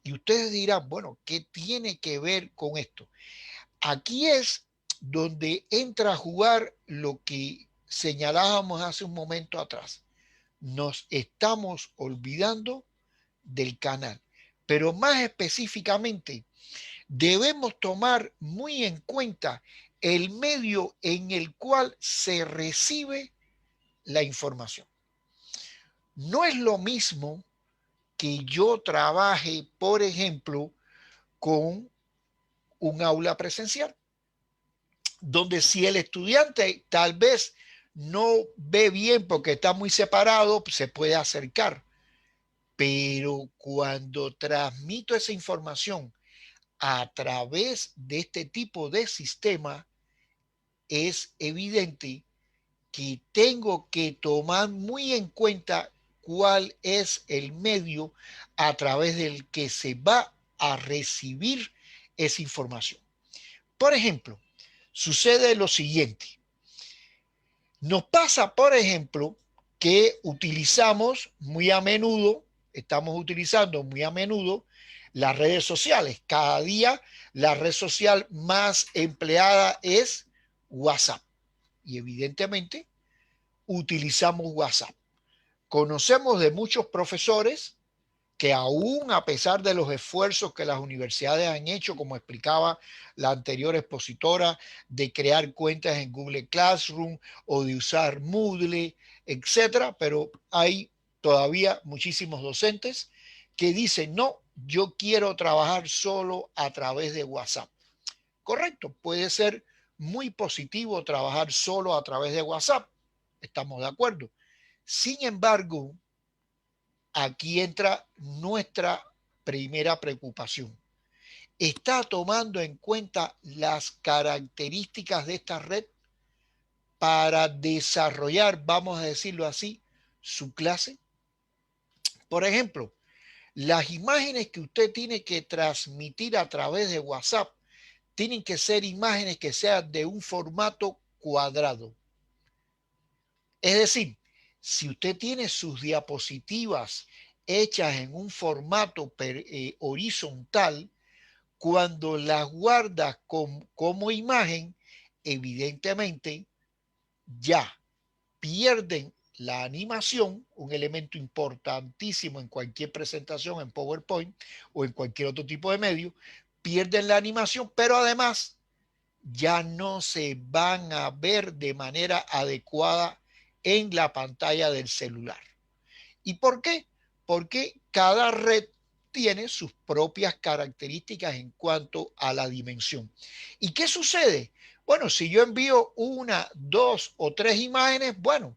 Y ustedes dirán, bueno, ¿qué tiene que ver con esto? Aquí es donde entra a jugar lo que señalábamos hace un momento atrás. Nos estamos olvidando del canal, pero más específicamente debemos tomar muy en cuenta el medio en el cual se recibe la información. No es lo mismo que yo trabaje, por ejemplo, con un aula presencial, donde si el estudiante tal vez no ve bien porque está muy separado, se puede acercar. Pero cuando transmito esa información a través de este tipo de sistema, es evidente que tengo que tomar muy en cuenta cuál es el medio a través del que se va a recibir esa información. Por ejemplo, sucede lo siguiente. Nos pasa, por ejemplo, que estamos utilizando muy a menudo las redes sociales. Cada día la red social más empleada es WhatsApp. Y evidentemente utilizamos WhatsApp. Conocemos de muchos profesores que aún a pesar de los esfuerzos que las universidades han hecho, como explicaba la anterior expositora, de crear cuentas en Google Classroom o de usar Moodle, etcétera, pero hay todavía muchísimos docentes que dicen, no, yo quiero trabajar solo a través de WhatsApp. Correcto, puede ser muy positivo trabajar solo a través de WhatsApp, estamos de acuerdo. Sin embargo, aquí entra nuestra primera preocupación. ¿Está tomando en cuenta las características de esta red para desarrollar, vamos a decirlo así, su clase? Por ejemplo, las imágenes que usted tiene que transmitir a través de WhatsApp tienen que ser imágenes que sean de un formato cuadrado. Es decir, si usted tiene sus diapositivas hechas en un formato horizontal, cuando las guardas como imagen, evidentemente ya pierden la animación, un elemento importantísimo en cualquier presentación en PowerPoint o en cualquier otro tipo de medio, pierden la animación, pero además ya no se van a ver de manera adecuada en la pantalla del celular. ¿Y por qué? Porque cada red tiene sus propias características en cuanto a la dimensión. ¿Y qué sucede? Bueno, si yo envío una, dos o tres imágenes, bueno,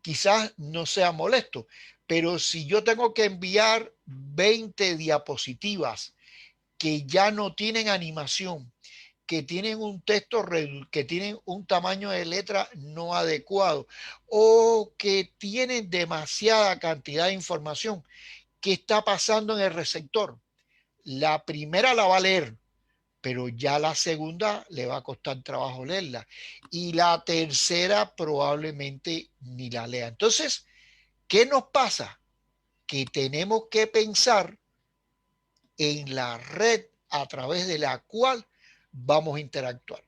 quizás no sea molesto, pero si yo tengo que enviar 20 diapositivas que ya no tienen animación, que tienen un texto, que tienen un tamaño de letra no adecuado o que tienen demasiada cantidad de información, ¿qué está pasando en el receptor? La primera la va a leer, pero ya la segunda le va a costar trabajo leerla y la tercera probablemente ni la lea. Entonces, ¿qué nos pasa? Que tenemos que pensar en la red a través de la cual vamos a interactuar.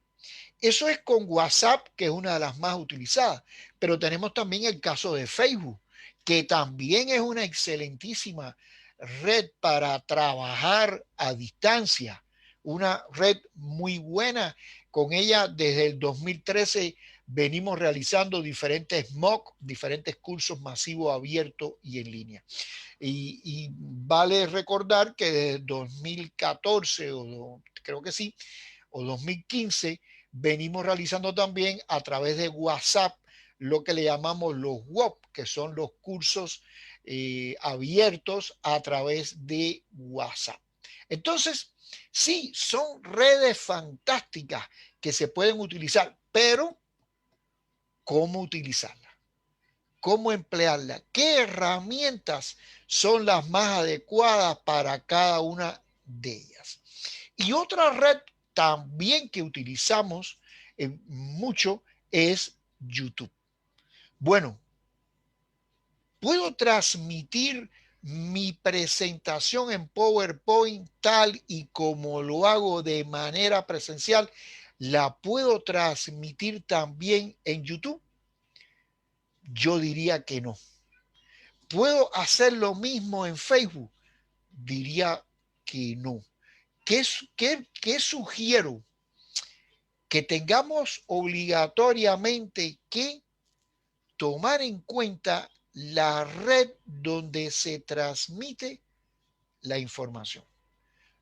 Eso es con WhatsApp, que es una de las más utilizadas, pero tenemos también el caso de Facebook, que también es una excelentísima red para trabajar a distancia, una red muy buena. Con ella desde el 2013 venimos realizando diferentes MOOC, diferentes cursos masivos abiertos y en línea. Y vale recordar que desde 2014, o creo que sí, o 2015, venimos realizando también a través de WhatsApp lo que le llamamos los WOP, que son los cursos abiertos a través de WhatsApp. Entonces, sí, son redes fantásticas que se pueden utilizar, pero ¿cómo utilizarlas? ¿Cómo emplearla? ¿Qué herramientas son las más adecuadas para cada una de ellas? Y otra red también que utilizamos mucho es YouTube. Bueno, ¿puedo transmitir mi presentación en PowerPoint tal y como lo hago de manera presencial? ¿La puedo transmitir también en YouTube? Yo diría que no. ¿Puedo hacer lo mismo en Facebook? Diría que no. ¿Qué sugiero? Que tengamos obligatoriamente que tomar en cuenta la red donde se transmite la información.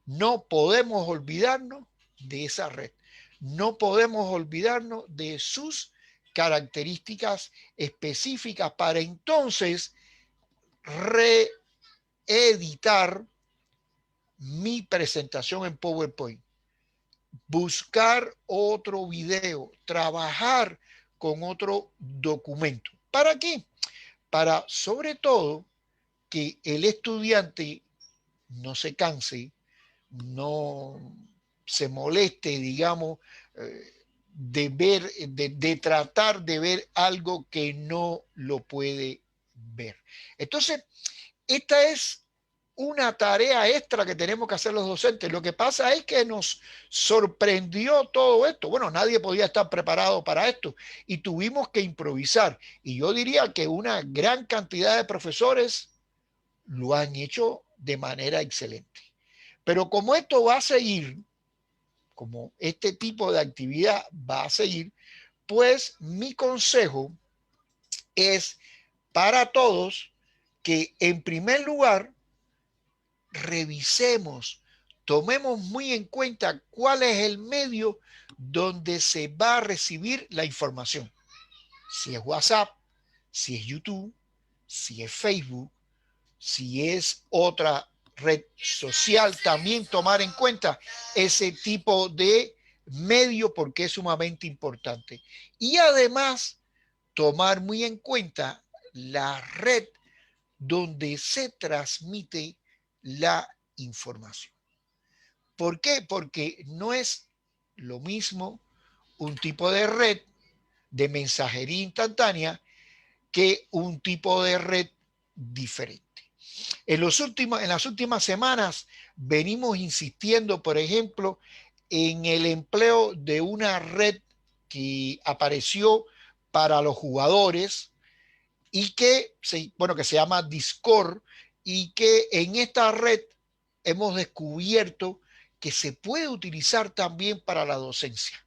No podemos olvidarnos de esa red. No podemos olvidarnos de sus características específicas para entonces reeditar mi presentación en PowerPoint, buscar otro video, trabajar con otro documento. ¿Para qué? Para, sobre todo, que el estudiante no se canse, no se moleste, digamos, de tratar de ver algo que no lo puede ver. Entonces, esta es una tarea extra que tenemos que hacer los docentes. Lo que pasa es que nos sorprendió todo esto. Bueno, nadie podía estar preparado para esto y tuvimos que improvisar. Y yo diría que una gran cantidad de profesores lo han hecho de manera excelente. Pero como esto va a seguir, como este tipo de actividad va a seguir, pues mi consejo es para todos que en primer lugar revisemos, tomemos muy en cuenta cuál es el medio donde se va a recibir la información. Si es WhatsApp, si es YouTube, si es Facebook, si es otra red social, también tomar en cuenta ese tipo de medio porque es sumamente importante. Y además, tomar muy en cuenta la red donde se transmite la información. ¿Por qué? Porque no es lo mismo un tipo de red de mensajería instantánea que un tipo de red diferente. En las últimas semanas venimos insistiendo, por ejemplo, en el empleo de una red que apareció para los jugadores y que se llama Discord, y que en esta red hemos descubierto que se puede utilizar también para la docencia.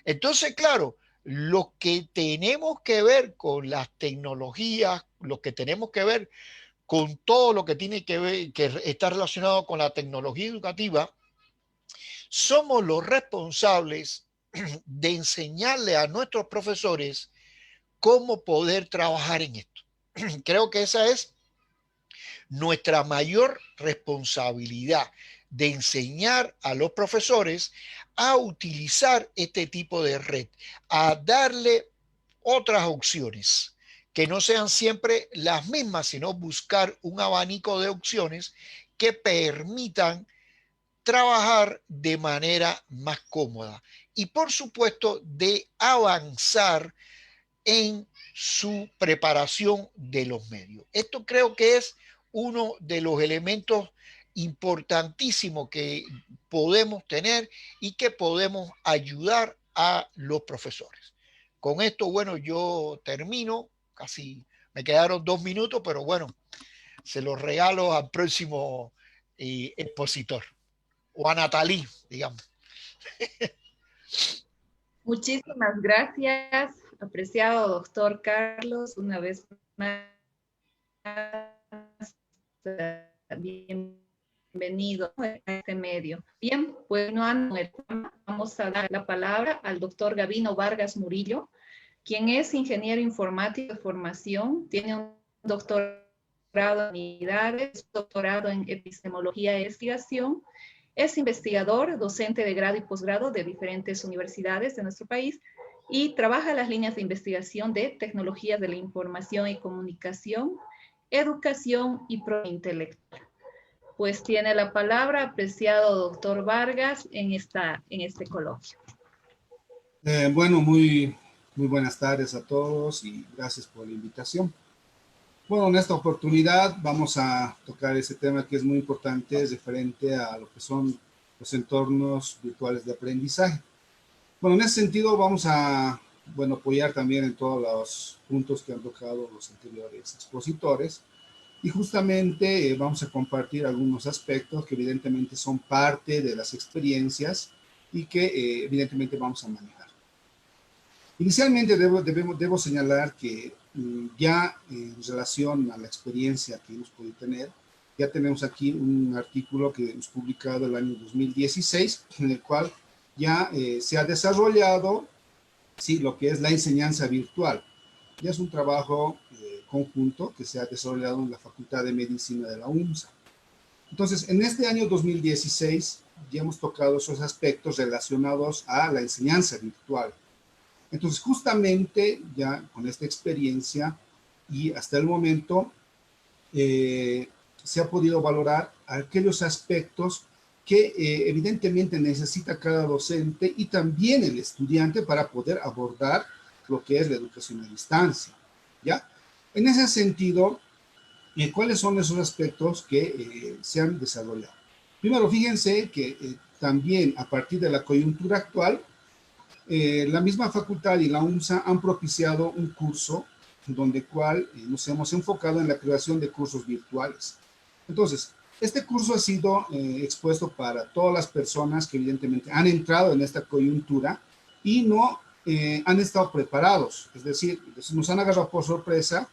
Entonces, claro, lo que tenemos que ver con las tecnologías, lo que tenemos que ver con todo lo que tiene que ver, que está relacionado con la tecnología educativa, somos los responsables de enseñarle a nuestros profesores cómo poder trabajar en esto. Creo que esa es nuestra mayor responsabilidad, de enseñar a los profesores a utilizar este tipo de red, a darle otras opciones que no sean siempre las mismas, sino buscar un abanico de opciones que permitan trabajar de manera más cómoda y, por supuesto, de avanzar en su preparación de los medios. Esto creo que es uno de los elementos importantísimos que podemos tener y que podemos ayudar a los profesores. Con esto, bueno, yo termino, casi me quedaron 2 minutos, pero bueno, se los regalo al próximo expositor, o a Natalí, digamos. Muchísimas gracias, apreciado doctor Carlos, una vez más. Bienvenido bienvenido a este medio. Bien, pues no vamos a dar la palabra al doctor Gavino Vargas Murillo, quien es ingeniero informático de formación, tiene un doctorado en unidades, doctorado en epistemología e investigación, es investigador, docente de grado y posgrado de diferentes universidades de nuestro país y trabaja en las líneas de investigación de tecnologías de la información y comunicación, educación y intelectual. Pues tiene la palabra, apreciado doctor Vargas, en este coloquio. Bueno, muy buenas tardes a todos y gracias por la invitación. Bueno, en esta oportunidad vamos a tocar ese tema que es muy importante, referente a lo que son los entornos virtuales de aprendizaje. Bueno, en ese sentido vamos a, apoyar también en todos los puntos que han tocado los anteriores expositores. Y justamente vamos a compartir algunos aspectos que evidentemente son parte de las experiencias y que evidentemente vamos a manejar. Inicialmente debo señalar que ya en relación a la experiencia que hemos podido tener, ya tenemos aquí un artículo que hemos publicado el año 2016, en el cual ya se ha desarrollado, sí, lo que es la enseñanza virtual. Ya es un trabajo conjunto que se ha desarrollado en la Facultad de Medicina de la UNSA. Entonces, en este año 2016 ya hemos tocado esos aspectos relacionados a la enseñanza virtual. Entonces, justamente ya con esta experiencia y hasta el momento se ha podido valorar aquellos aspectos que evidentemente necesita cada docente y también el estudiante para poder abordar lo que es la educación a distancia, ¿ya? En ese sentido, ¿cuáles son esos aspectos que se han desarrollado? Primero, fíjense que también a partir de la coyuntura actual, la misma facultad y la UNSA han propiciado un curso donde nos hemos enfocado en la creación de cursos virtuales. Entonces, este curso ha sido expuesto para todas las personas que evidentemente han entrado en esta coyuntura y no han estado preparados, es decir, nos han agarrado por sorpresa.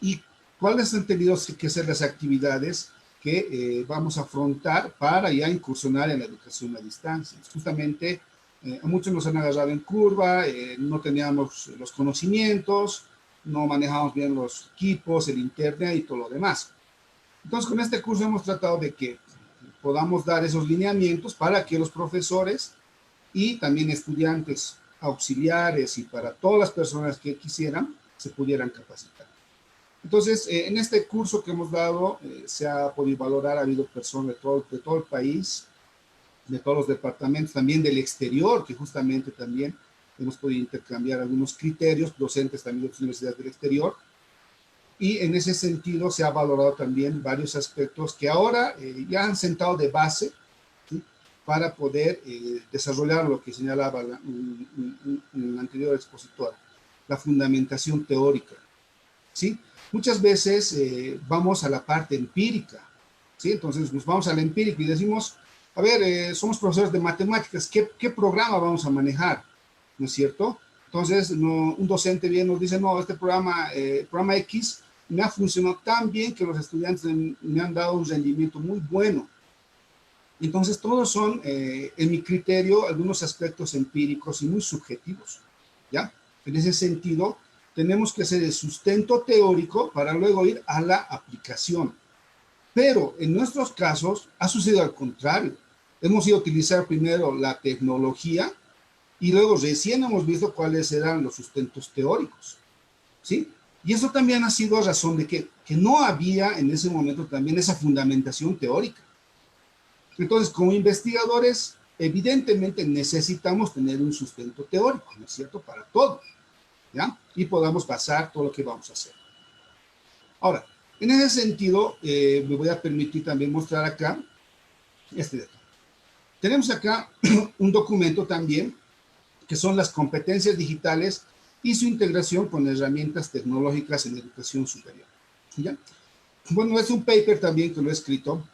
¿Y cuáles han tenido que ser las actividades que vamos a afrontar para ya incursionar en la educación a distancia? Justamente, a muchos nos han agarrado en curva, no teníamos los conocimientos, no manejamos bien los equipos, el internet y todo lo demás. Entonces, con este curso hemos tratado de que podamos dar esos lineamientos para que los profesores y también estudiantes auxiliares y para todas las personas que quisieran se pudieran capacitar. Entonces, en este curso que hemos dado, se ha podido valorar, ha habido personas de todo el país, de todos los departamentos, también del exterior, que justamente también hemos podido intercambiar algunos criterios, docentes también de las universidades del exterior, y en ese sentido se ha valorado también varios aspectos que ahora ya han sentado de base, ¿sí?, para poder desarrollar lo que señalaba el anterior expositor, la fundamentación teórica, ¿sí? Muchas veces vamos a la parte empírica, ¿sí? Entonces nos vamos a la empírica y decimos, a ver, somos profesores de matemáticas, ¿qué programa vamos a manejar? ¿No es cierto? Entonces un docente bien nos dice, no, este programa X me ha funcionado tan bien que los estudiantes me han dado un rendimiento muy bueno. Entonces todos son, en mi criterio, algunos aspectos empíricos y muy subjetivos, ¿ya? En ese sentido, tenemos que hacer el sustento teórico para luego ir a la aplicación. Pero en nuestros casos ha sucedido al contrario. Hemos ido a utilizar primero la tecnología y luego recién hemos visto cuáles eran los sustentos teóricos, ¿sí? Y eso también ha sido razón de que no había en ese momento también esa fundamentación teórica. Entonces, como investigadores, evidentemente necesitamos tener un sustento teórico, ¿no es cierto?, para todo, ¿ya? Y podamos basar todo lo que vamos a hacer. Ahora, en ese sentido, me voy a permitir también mostrar acá este dato. Tenemos acá un documento también, que son las competencias digitales y su integración con herramientas tecnológicas en educación superior, ¿ya? Bueno, es un paper también que lo he escrito,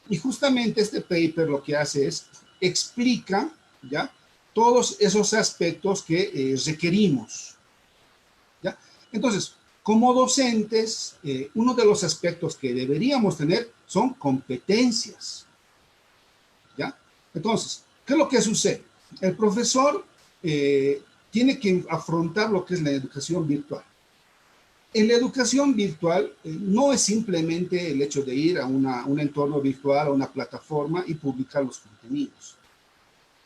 y justamente este paper lo que hace es, explica, ¿ya?, todos esos aspectos que requerimos, ¿ya? Entonces, Como docentes, uno de los aspectos que deberíamos tener son competencias, ¿ya? Entonces, ¿qué es lo que sucede? El profesor tiene que afrontar lo que es la educación virtual. En la educación virtual no es simplemente el hecho de ir a un entorno virtual, a una plataforma y publicar los contenidos.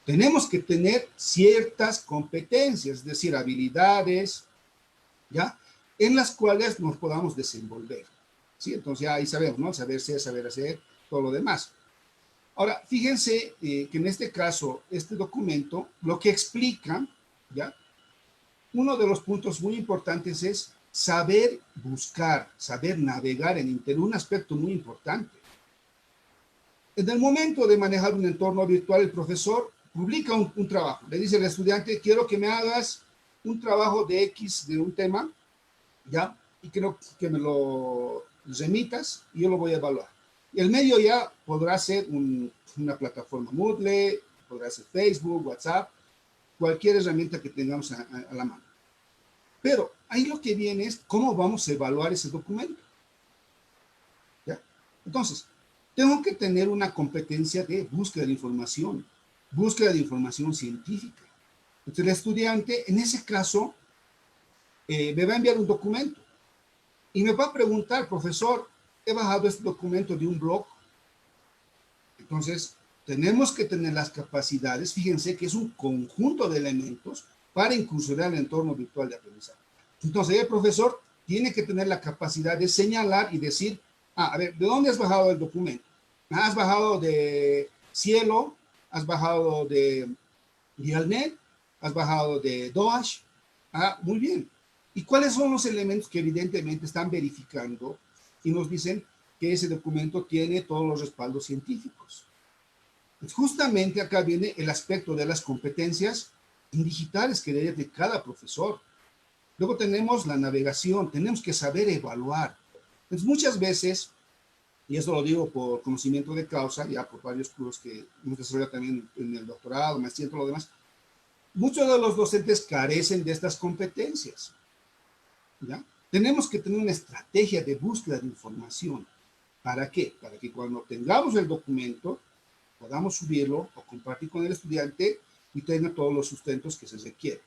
Tenemos que tener ciertas competencias, es decir, habilidades, ¿ya? En las cuales nos podamos desenvolver, ¿sí? Entonces ya ahí sabemos, ¿no? Saber ser, saber hacer, todo lo demás. Ahora, fíjense que en este caso, este documento, lo que explica, ¿ya? Uno de los puntos muy importantes es saber buscar, saber navegar en Internet, un aspecto muy importante. En el momento de manejar un entorno virtual, el profesor publica un trabajo. Le dice al estudiante, quiero que me hagas un trabajo de X, de un tema, ¿ya? Y quiero que me lo remitas y yo lo voy a evaluar. Y el medio ya podrá ser una plataforma Moodle, podrá ser Facebook, WhatsApp, cualquier herramienta que tengamos a la mano. Pero ahí lo que viene es cómo vamos a evaluar ese documento, ¿ya? Entonces, tengo que tener una competencia de búsqueda de información científica. Entonces, el estudiante, en ese caso, me va a enviar un documento y me va a preguntar, profesor, he bajado este documento de un blog. Entonces, tenemos que tener las capacidades, fíjense que es un conjunto de elementos para incursionar en el entorno virtual de aprendizaje. Entonces, el profesor tiene que tener la capacidad de señalar y decir, a ver, ¿de dónde has bajado el documento? ¿Has bajado de Cielo? ¿Has bajado de Dialnet? ¿Has bajado de Doash? Muy bien. ¿Y cuáles son los elementos que evidentemente están verificando y nos dicen que ese documento tiene todos los respaldos científicos? Pues justamente acá viene el aspecto de las competencias digitales que debe de cada profesor. Luego tenemos la navegación, tenemos que saber evaluar. Entonces muchas veces, y eso lo digo por conocimiento de causa, ya por varios cursos que hemos desarrollado también en el doctorado, maestría y todo lo demás, muchos de los docentes carecen de estas competencias, ¿ya? Tenemos que tener una estrategia de búsqueda de información. ¿Para qué? Para que cuando tengamos el documento, podamos subirlo o compartir con el estudiante y tenga todos los sustentos que se requieren.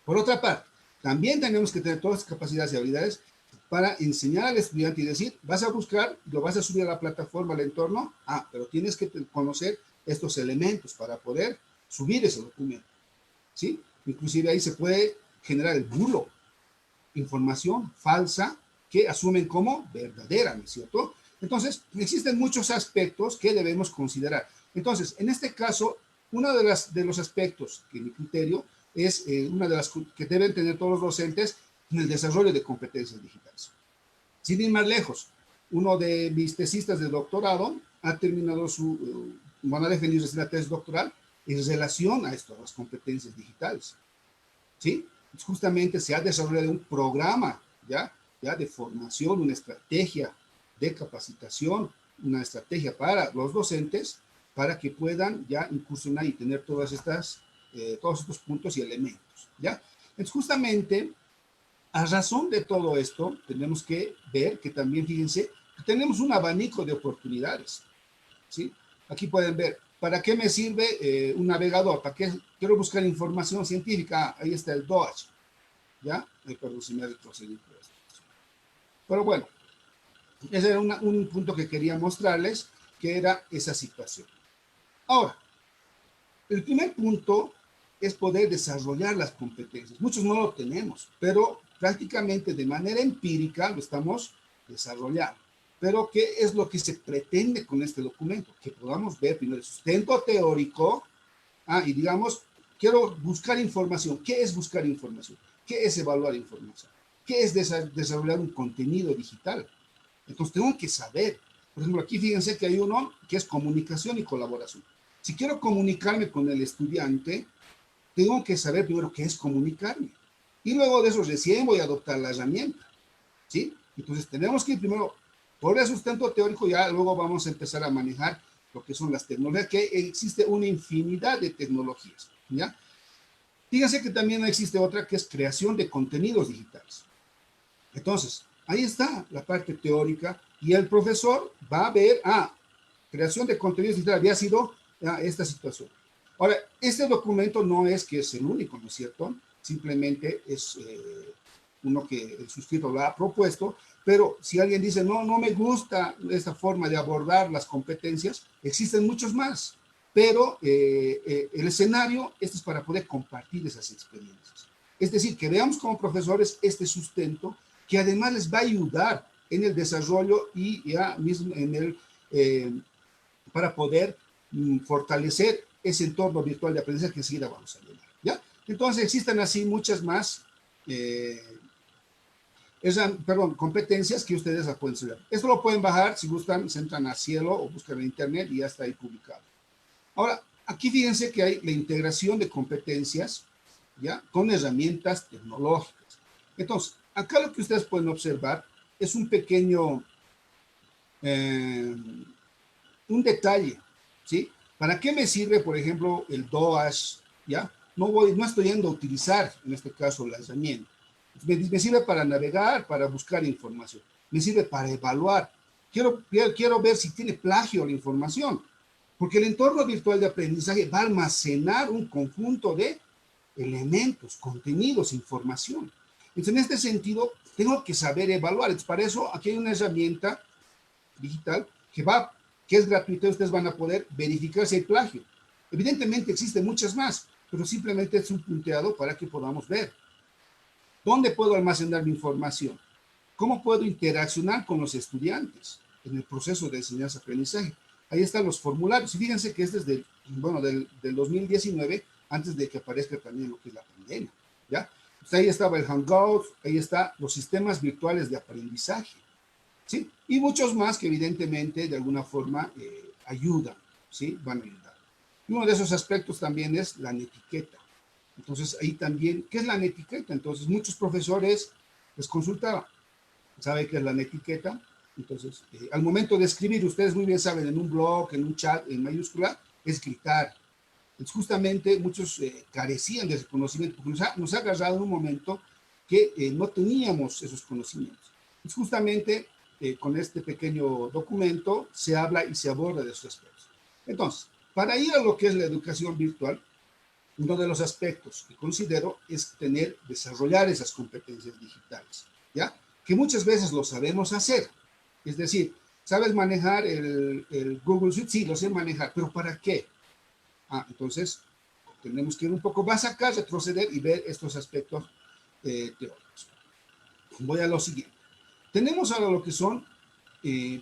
Por otra parte, también tenemos que tener todas las capacidades y habilidades para enseñar al estudiante y decir, vas a buscar, lo vas a subir a la plataforma, al entorno, pero tienes que conocer estos elementos para poder subir ese documento, ¿sí? Inclusive ahí se puede generar el bulo, información falsa que asumen como verdadera, ¿no es cierto? Entonces, existen muchos aspectos que debemos considerar. Entonces, en este caso, uno de los aspectos que mi criterio es una de las que deben tener todos los docentes en el desarrollo de competencias digitales. Sin ir más lejos, uno de mis tesistas de doctorado ha terminado van a defender la tesis doctoral en relación a esto, a las competencias digitales, ¿sí? Justamente se ha desarrollado un programa ya de formación, una estrategia de capacitación, una estrategia para los docentes para que puedan ya incursionar y tener todos estos puntos y elementos, ¿ya? Entonces, justamente, a razón de todo esto, tenemos que ver que también, fíjense, que tenemos un abanico de oportunidades, ¿sí? Aquí pueden ver, ¿para qué me sirve un navegador? ¿Para qué quiero buscar información científica? Ahí está el DOACH, ¿ya? Perdón, si me ha retrocedido. Pero bueno, ese era un punto que quería mostrarles, que era esa situación. Ahora, el primer punto es poder desarrollar las competencias. Muchos no lo tenemos, pero prácticamente de manera empírica lo estamos desarrollando. Pero, ¿qué es lo que se pretende con este documento? Que podamos ver primero el sustento teórico, y digamos, quiero buscar información. ¿Qué es buscar información? ¿Qué es evaluar información? ¿Qué es desarrollar un contenido digital? Entonces, tengo que saber. Por ejemplo, aquí fíjense que hay uno que es comunicación y colaboración. Si quiero comunicarme con el estudiante, tengo que saber primero qué es comunicarme. Y luego de eso recién voy a adoptar la herramienta, ¿sí? Entonces, tenemos que ir primero por el sustento teórico, ya luego vamos a empezar a manejar lo que son las tecnologías, que existe una infinidad de tecnologías, ¿ya? Fíjense que también existe otra que es creación de contenidos digitales. Entonces, ahí está la parte teórica y el profesor va a ver, creación de contenidos digitales había sido esta situación. Ahora, este documento no es que es el único, ¿no es cierto? Simplemente es uno que el suscrito lo ha propuesto, pero si alguien dice, no, no me gusta esta forma de abordar las competencias, existen muchos más, pero el escenario, este es para poder compartir esas experiencias. Es decir, que veamos como profesores este sustento que además les va a ayudar en el desarrollo y ya mismo en el, para poder fortalecer ese entorno virtual de aprendizaje que enseguida vamos a llevar, ¿ya? Entonces existen así muchas más competencias que ustedes las pueden estudiar. Esto lo pueden bajar, si gustan, se entran a Cielo o buscan en internet y ya está ahí publicado. Ahora, aquí fíjense que hay la integración de competencias, ¿ya? Con herramientas tecnológicas. Entonces, acá lo que ustedes pueden observar es un pequeño, un detalle, ¿sí? ¿Para qué me sirve, por ejemplo, el DOAS, ¿ya? No estoy yendo a utilizar, en este caso, la herramienta. Me sirve para navegar, para buscar información. Me sirve para evaluar. Quiero ver si tiene plagio la información. Porque el entorno virtual de aprendizaje va a almacenar un conjunto de elementos, contenidos, información. Entonces, en este sentido, tengo que saber evaluar. Entonces, para eso, aquí hay una herramienta digital que es gratuita y ustedes van a poder verificar si hay plagio. Evidentemente, existen muchas más, pero simplemente es un punteado para que podamos ver. ¿Dónde puedo almacenar mi información? ¿Cómo puedo interaccionar con los estudiantes en el proceso de enseñanza-aprendizaje? Ahí están los formularios. Y fíjense que este es del 2019, antes de que aparezca también lo que es la pandemia, ¿ya? Pues ahí estaba el Hangout, ahí están los sistemas virtuales de aprendizaje, ¿sí? Y muchos más que evidentemente de alguna forma ayudan, ¿sí? Van a ayudar. Y uno de esos aspectos también es la netiqueta. Entonces, ahí también, ¿qué es la netiqueta? Entonces, muchos profesores les consultaban, ¿sabe qué es la netiqueta? Entonces, al momento de escribir, ustedes muy bien saben, en un blog, en un chat, en mayúscula, es gritar. Entonces, justamente, muchos carecían de ese conocimiento, porque nos ha agarrado en un momento que no teníamos esos conocimientos. Entonces, justamente, con este pequeño documento, se habla y se aborda de esos aspectos. Entonces, para ir a lo que es la educación virtual, uno de los aspectos que considero es desarrollar esas competencias digitales, ¿ya? Que muchas veces lo sabemos hacer. Es decir, ¿sabes manejar el Google Suite? Sí, lo sé manejar, pero ¿para qué? Entonces, tenemos que ir un poco más acá, retroceder y ver estos aspectos teóricos. Voy a lo siguiente. Tenemos ahora lo que son,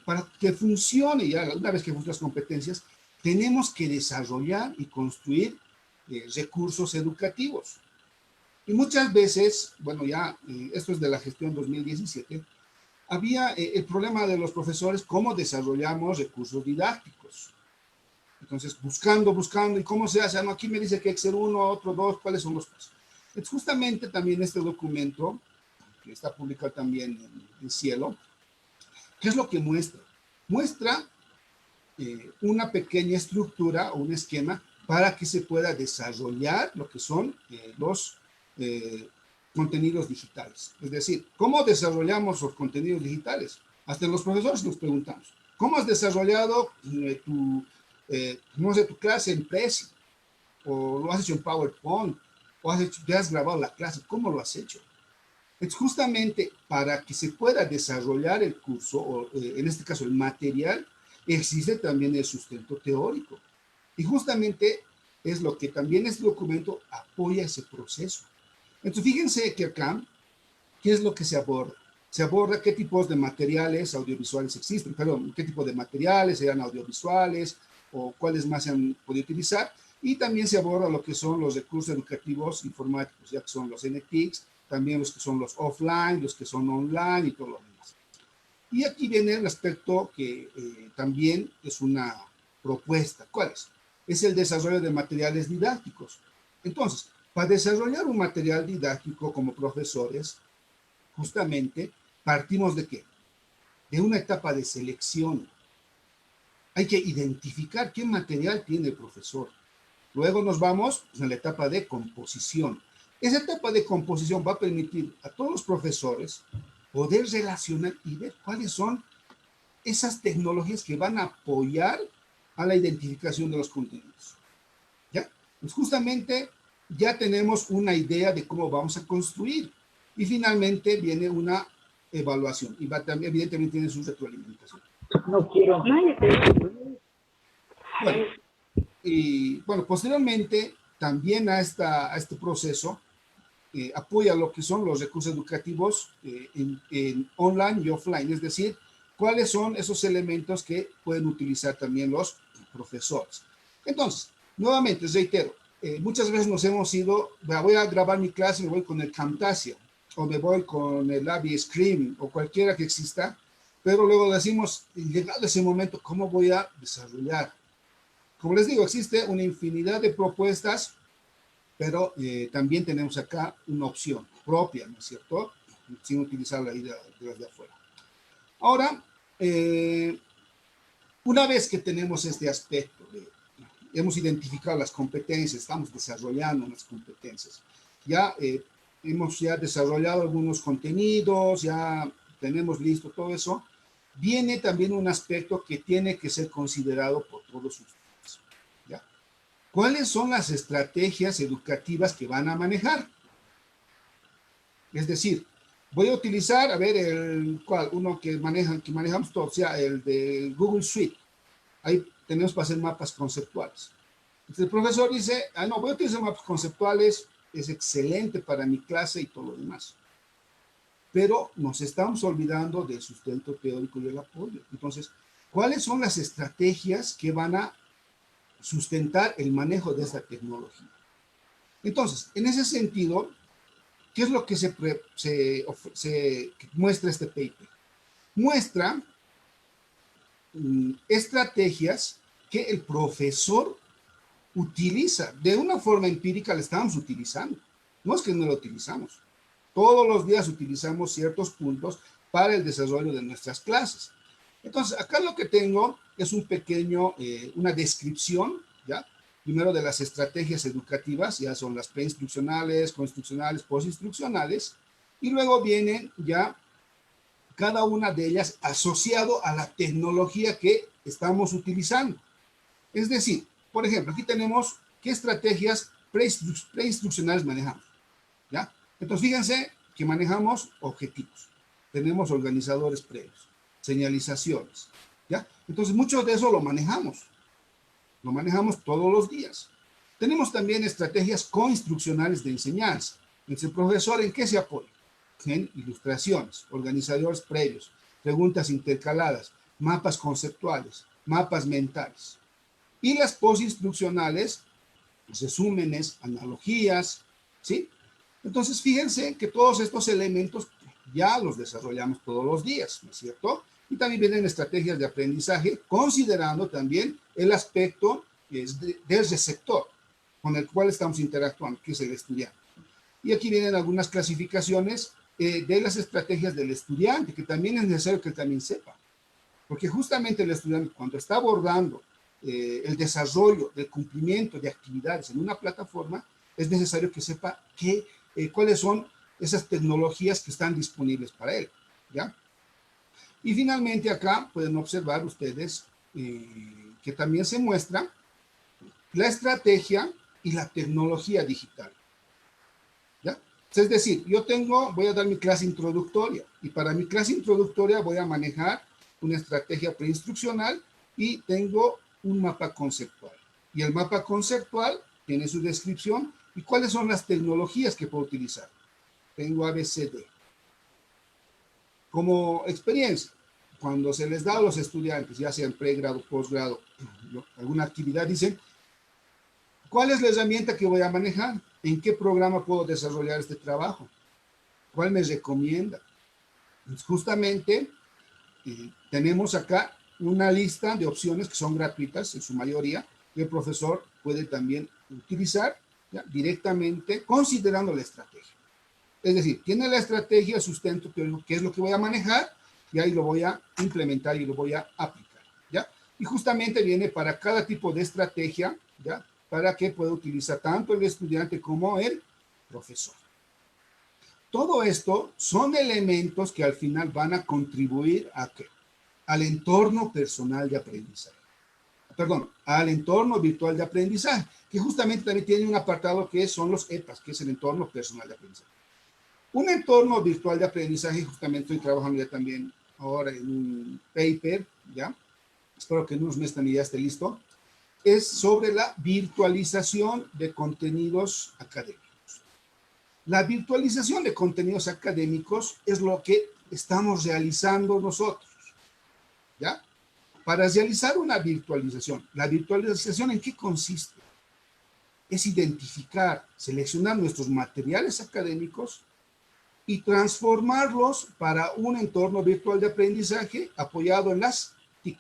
para que funcione ya, una vez que funcionan las competencias, tenemos que desarrollar y construir recursos educativos. Y muchas veces, bueno, ya esto es de la gestión 2017, había el problema de los profesores, cómo desarrollamos recursos didácticos. Entonces, buscando, ¿y cómo se hace? No, aquí me dice que Excel 1, otro 2, ¿cuáles son los pasos? Entonces, justamente también este documento, que está publicado también en Cielo, ¿qué es lo que muestra? Muestra una pequeña estructura o un esquema para que se pueda desarrollar lo que son los contenidos digitales. Es decir, ¿cómo desarrollamos los contenidos digitales? Hasta los profesores nos preguntamos, ¿cómo has desarrollado tu clase en Prezi? ¿O lo has hecho en PowerPoint? ¿O te has grabado la clase? ¿Cómo lo has hecho? Es justamente para que se pueda desarrollar el curso, o en este caso el material, existe también el sustento teórico. Y justamente es lo que también este documento apoya ese proceso. Entonces, fíjense que acá, ¿qué es lo que se aborda? Se aborda qué tipos de materiales audiovisuales existen, perdón, qué tipo de materiales sean audiovisuales o cuáles más se han podido utilizar. Y también se aborda lo que son los recursos educativos informáticos, ya que son los NTICs, también los que son los offline, los que son online y todo lo demás. Y aquí viene el aspecto que también es una propuesta. ¿Cuál es? Es el desarrollo de materiales didácticos. Entonces, para desarrollar un material didáctico como profesores, justamente partimos de ¿qué? De una etapa de selección. Hay que identificar qué material tiene el profesor. Luego nos vamos a la etapa de composición. Esa etapa de composición va a permitir a todos los profesores poder relacionar y ver cuáles son esas tecnologías que van a apoyar a la identificación de los contenidos. ¿Ya? Pues justamente ya tenemos una idea de cómo vamos a construir. Y finalmente viene una evaluación. Y va también, evidentemente, tiene su retroalimentación. No quiero. Bueno, y bueno, posteriormente también a este proceso apoya lo que son los recursos educativos en online y offline, es decir, cuáles son esos elementos que pueden utilizar también los profesores. Entonces, nuevamente, reitero, muchas veces nos hemos ido, voy a grabar mi clase, me voy con el Camtasia, o me voy con el Avi Scream, o cualquiera que exista, pero luego decimos, llegado ese momento, ¿cómo voy a desarrollar? Como les digo, existe una infinidad de propuestas, pero también tenemos acá una opción propia, ¿no es cierto? Sin utilizar la idea de las de afuera. Ahora, una vez que tenemos este aspecto, hemos identificado las competencias, estamos desarrollando las competencias, ya hemos desarrollado algunos contenidos, ya tenemos listo todo eso, viene también un aspecto que tiene que ser considerado por todos ustedes, ¿ya? ¿Cuáles son las estrategias educativas que van a manejar? Es decir, voy a utilizar, a ver, uno que manejamos todos, o sea, el de Google Suite. Ahí tenemos para hacer mapas conceptuales. Entonces el profesor dice, no, voy a utilizar mapas conceptuales, es excelente para mi clase y todo lo demás. Pero nos estamos olvidando del sustento teórico y el apoyo. Entonces, ¿cuáles son las estrategias que van a sustentar el manejo de esta tecnología? Entonces, en ese sentido, ¿qué es lo que se muestra este paper? Muestra estrategias que el profesor utiliza. De una forma empírica la estamos utilizando. No es que no lo utilizamos. Todos los días utilizamos ciertos puntos para el desarrollo de nuestras clases. Entonces, acá lo que tengo es un pequeño, una descripción, ¿ya? Primero de las estrategias educativas, ya son las preinstruccionales, coinstruccionales, postinstruccionales, y luego vienen ya cada una de ellas asociado a la tecnología que estamos utilizando. Es decir, por ejemplo, aquí tenemos qué estrategias preinstruccionales manejamos, ¿ya? Entonces, fíjense que manejamos objetivos, tenemos organizadores previos, señalizaciones, ¿ya? Entonces, mucho de eso lo manejamos todos los días. Tenemos también estrategias coinstruccionales de enseñanza. Entonces, el profesor, ¿en qué se apoya? En ilustraciones, organizadores previos, preguntas intercaladas, mapas conceptuales, mapas mentales. Y las postinstruccionales, resúmenes, analogías, ¿sí? Entonces, fíjense que todos estos elementos ya los desarrollamos todos los días, ¿no es cierto? Y también vienen estrategias de aprendizaje, considerando también el aspecto del receptor con el cual estamos interactuando, que es el estudiante. Y aquí vienen algunas clasificaciones de las estrategias del estudiante, que también es necesario que él también sepa. Porque justamente el estudiante, cuando está abordando el desarrollo, el cumplimiento de actividades en una plataforma, es necesario que sepa cuáles son esas tecnologías que están disponibles para él, ¿ya? Y finalmente acá pueden observar ustedes que también se muestra la estrategia y la tecnología digital, ¿ya? Es decir, voy a dar mi clase introductoria y para mi clase introductoria voy a manejar una estrategia preinstruccional y tengo un mapa conceptual. Y el mapa conceptual tiene su descripción y cuáles son las tecnologías que puedo utilizar. Tengo ABCD. Como experiencia, cuando se les da a los estudiantes, ya sea en pregrado, posgrado, alguna actividad, dicen, ¿cuál es la herramienta que voy a manejar? ¿En qué programa puedo desarrollar este trabajo? ¿Cuál me recomienda? Pues justamente tenemos acá una lista de opciones que son gratuitas en su mayoría, que el profesor puede también utilizar, ¿ya? Directamente considerando la estrategia. Es decir, tiene la estrategia, sustento, qué es lo que voy a manejar, y ahí lo voy a implementar y lo voy a aplicar, ¿ya? Y justamente viene para cada tipo de estrategia, ¿ya? Para que pueda utilizar tanto el estudiante como el profesor. Todo esto son elementos que al final van a contribuir a ¿qué? Al entorno personal de aprendizaje. Perdón, al entorno virtual de aprendizaje, que justamente también tiene un apartado que son los EPAs, que es el entorno personal de aprendizaje. Un entorno virtual de aprendizaje, justamente estoy trabajando ya también ahora en un paper, ¿ya? Espero que en unos meses también ya esté listo. Es sobre la virtualización de contenidos académicos. La virtualización de contenidos académicos es lo que estamos realizando nosotros, ¿ya? Para realizar una virtualización, ¿la virtualización en qué consiste? Es identificar, seleccionar nuestros materiales académicos y transformarlos para un entorno virtual de aprendizaje apoyado en las TIC.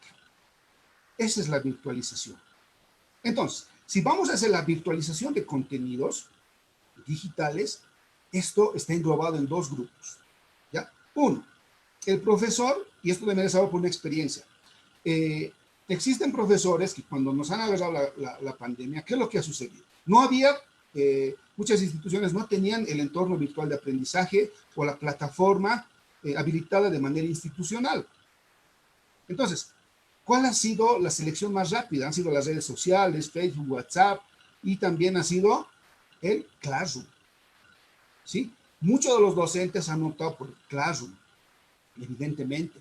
Esa es la virtualización. Entonces, si vamos a hacer la virtualización de contenidos digitales, esto está englobado en dos grupos, ¿ya? Uno, el profesor, y esto también es algo por una experiencia. Existen profesores que cuando nos han agarrado la pandemia, ¿qué es lo que ha sucedido? No había, muchas instituciones no tenían el entorno virtual de aprendizaje o la plataforma habilitada de manera institucional. Entonces, ¿cuál ha sido la selección más rápida? Han sido las redes sociales, Facebook, WhatsApp, y también ha sido el Classroom. ¿Sí? Muchos de los docentes han optado por Classroom, evidentemente.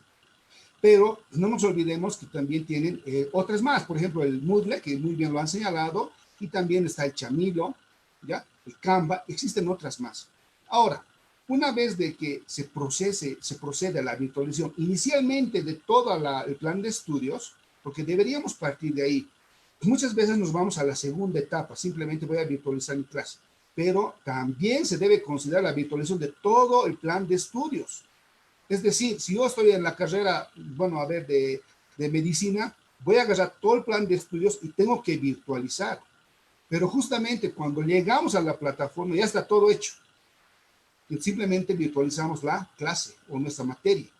Pero no nos olvidemos que también tienen otras más. Por ejemplo, el Moodle, que muy bien lo han señalado, y también está el Chamilo, ¿ya? El Canva, existen otras más. Ahora, una vez de que se procede a la virtualización inicialmente de todo el plan de estudios, porque deberíamos partir de ahí. Muchas veces nos vamos a la segunda etapa, simplemente voy a virtualizar mi clase, pero también se debe considerar la virtualización de todo el plan de estudios. Es decir, si yo estoy en la carrera, bueno, a ver, de medicina, voy a agarrar todo el plan de estudios y tengo que virtualizar. Pero justamente cuando llegamos a la plataforma ya está todo hecho. Y simplemente virtualizamos la clase o nuestra materia.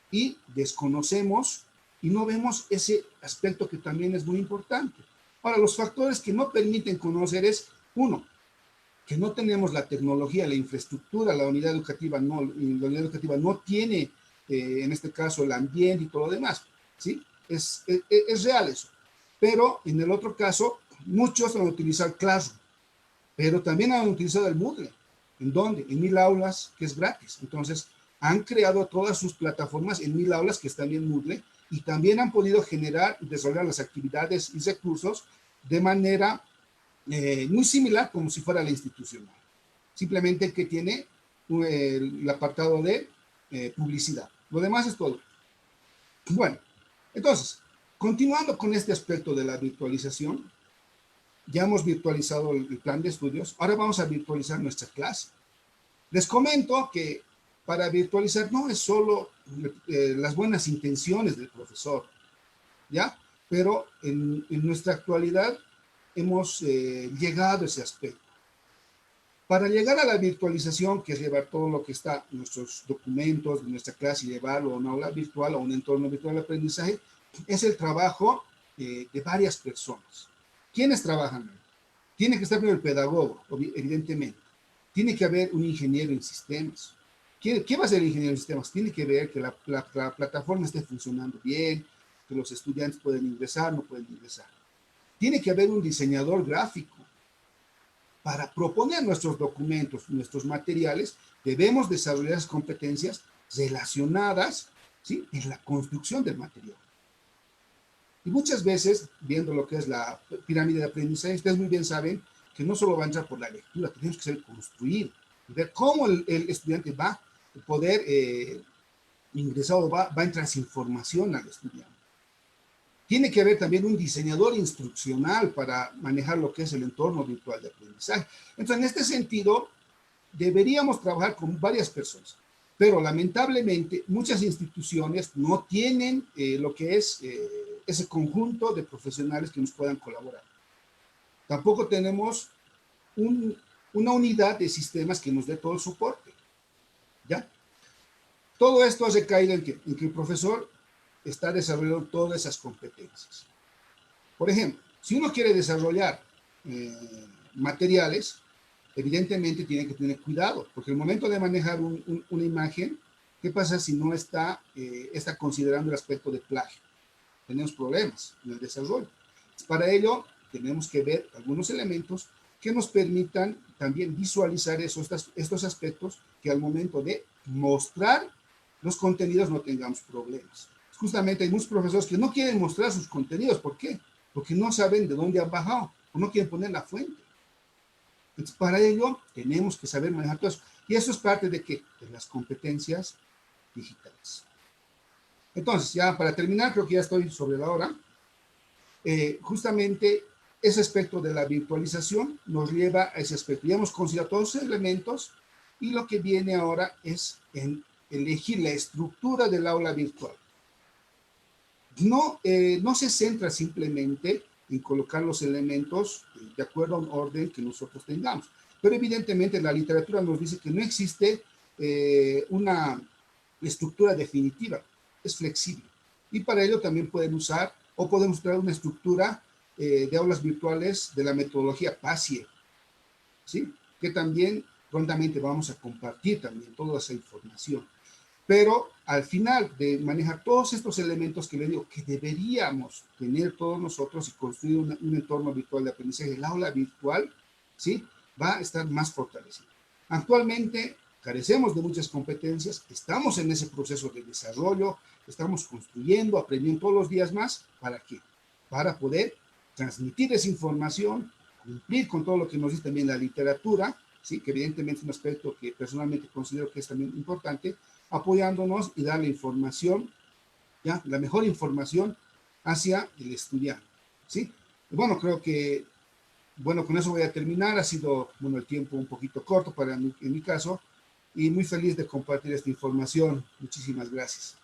Y desconocemos y no vemos ese aspecto que también es muy importante. Ahora, los factores que no permiten conocer es, uno, que no tenemos la tecnología, la infraestructura, la unidad educativa no tiene, en este caso, el ambiente y todo lo demás, ¿sí? Es real eso. Pero en el otro caso, muchos han utilizado Classroom, pero también han utilizado el Moodle. ¿En dónde? En 1000 aulas, que es gratis. Entonces, han creado todas sus plataformas en 1000 aulas que están en Moodle y también han podido generar y desarrollar las actividades y recursos de manera muy similar como si fuera la institucional. Simplemente que tiene el apartado de publicidad. Lo demás es todo. Bueno, entonces, continuando con este aspecto de la virtualización, ya hemos virtualizado el plan de estudios, ahora vamos a virtualizar nuestra clase. Les comento que para virtualizar no es solo las buenas intenciones del profesor, ¿ya? Pero en nuestra actualidad hemos llegado a ese aspecto. Para llegar a la virtualización, que es llevar todo lo que está en nuestros documentos de nuestra clase y llevarlo a una aula virtual o un entorno virtual de aprendizaje, es el trabajo de varias personas. ¿Quiénes trabajan? Tiene que estar primero el pedagogo, evidentemente. Tiene que haber un ingeniero en sistemas. ¿Qué va a hacer el ingeniero en sistemas? Tiene que ver que la plataforma esté funcionando bien, que los estudiantes pueden ingresar, no pueden ingresar. Tiene que haber un diseñador gráfico. Para proponer nuestros documentos, nuestros materiales, debemos desarrollar las competencias relacionadas, ¿sí?, en la construcción del material. Y muchas veces, viendo lo que es la pirámide de aprendizaje, ustedes muy bien saben que no solo va a entrar por la lectura, tenemos que saber construir y ver cómo el estudiante va a poder ingresar o va a entrar esa información al estudiante. Tiene que haber también un diseñador instruccional para manejar lo que es el entorno virtual de aprendizaje. Entonces, en este sentido, deberíamos trabajar con varias personas, pero lamentablemente muchas instituciones no tienen lo que es ese conjunto de profesionales que nos puedan colaborar. Tampoco tenemos una unidad de sistemas que nos dé todo el soporte, ¿ya? Todo esto ha recaído en que el profesor está desarrollando todas esas competencias. Por ejemplo, si uno quiere desarrollar materiales, evidentemente tienen que tener cuidado, porque el momento de manejar una imagen, ¿qué pasa si no está considerando el aspecto de plagio? Tenemos problemas en el desarrollo. Para ello, tenemos que ver algunos elementos que nos permitan también visualizar estos aspectos, que al momento de mostrar los contenidos no tengamos problemas. Justamente hay muchos profesores que no quieren mostrar sus contenidos. ¿Por qué? Porque no saben de dónde han bajado o no quieren poner la fuente. Entonces, para ello tenemos que saber manejar todo eso. Y eso es parte de las competencias digitales. Entonces, ya para terminar, creo que ya estoy sobre la hora. Justamente ese aspecto de la virtualización nos lleva a ese aspecto. Ya hemos considerado todos esos elementos y lo que viene ahora es elegir la estructura del aula virtual. No se centra simplemente en colocar los elementos de acuerdo a un orden que nosotros tengamos. Pero evidentemente la literatura nos dice que no existe una estructura definitiva, es flexible. Y para ello también podemos usar una estructura de aulas virtuales de la metodología PASIE, ¿sí? Que también prontamente vamos a compartir también toda esa información. Pero al final de manejar todos estos elementos que le digo que deberíamos tener todos nosotros y construir un entorno virtual de aprendizaje, el aula virtual, ¿sí? Va a estar más fortalecido. Actualmente carecemos de muchas competencias, estamos en ese proceso de desarrollo, estamos construyendo, aprendiendo todos los días más. ¿Para qué? Para poder transmitir esa información, cumplir con todo lo que nos dice también la literatura, ¿sí? Que evidentemente es un aspecto que personalmente considero que es también importante, apoyándonos y darle información, ¿ya? La mejor información hacia el estudiante, ¿sí? Y bueno, creo que, bueno, con eso voy a terminar. Ha sido, bueno, el tiempo un poquito corto en mi caso, y muy feliz de compartir esta información. Muchísimas gracias.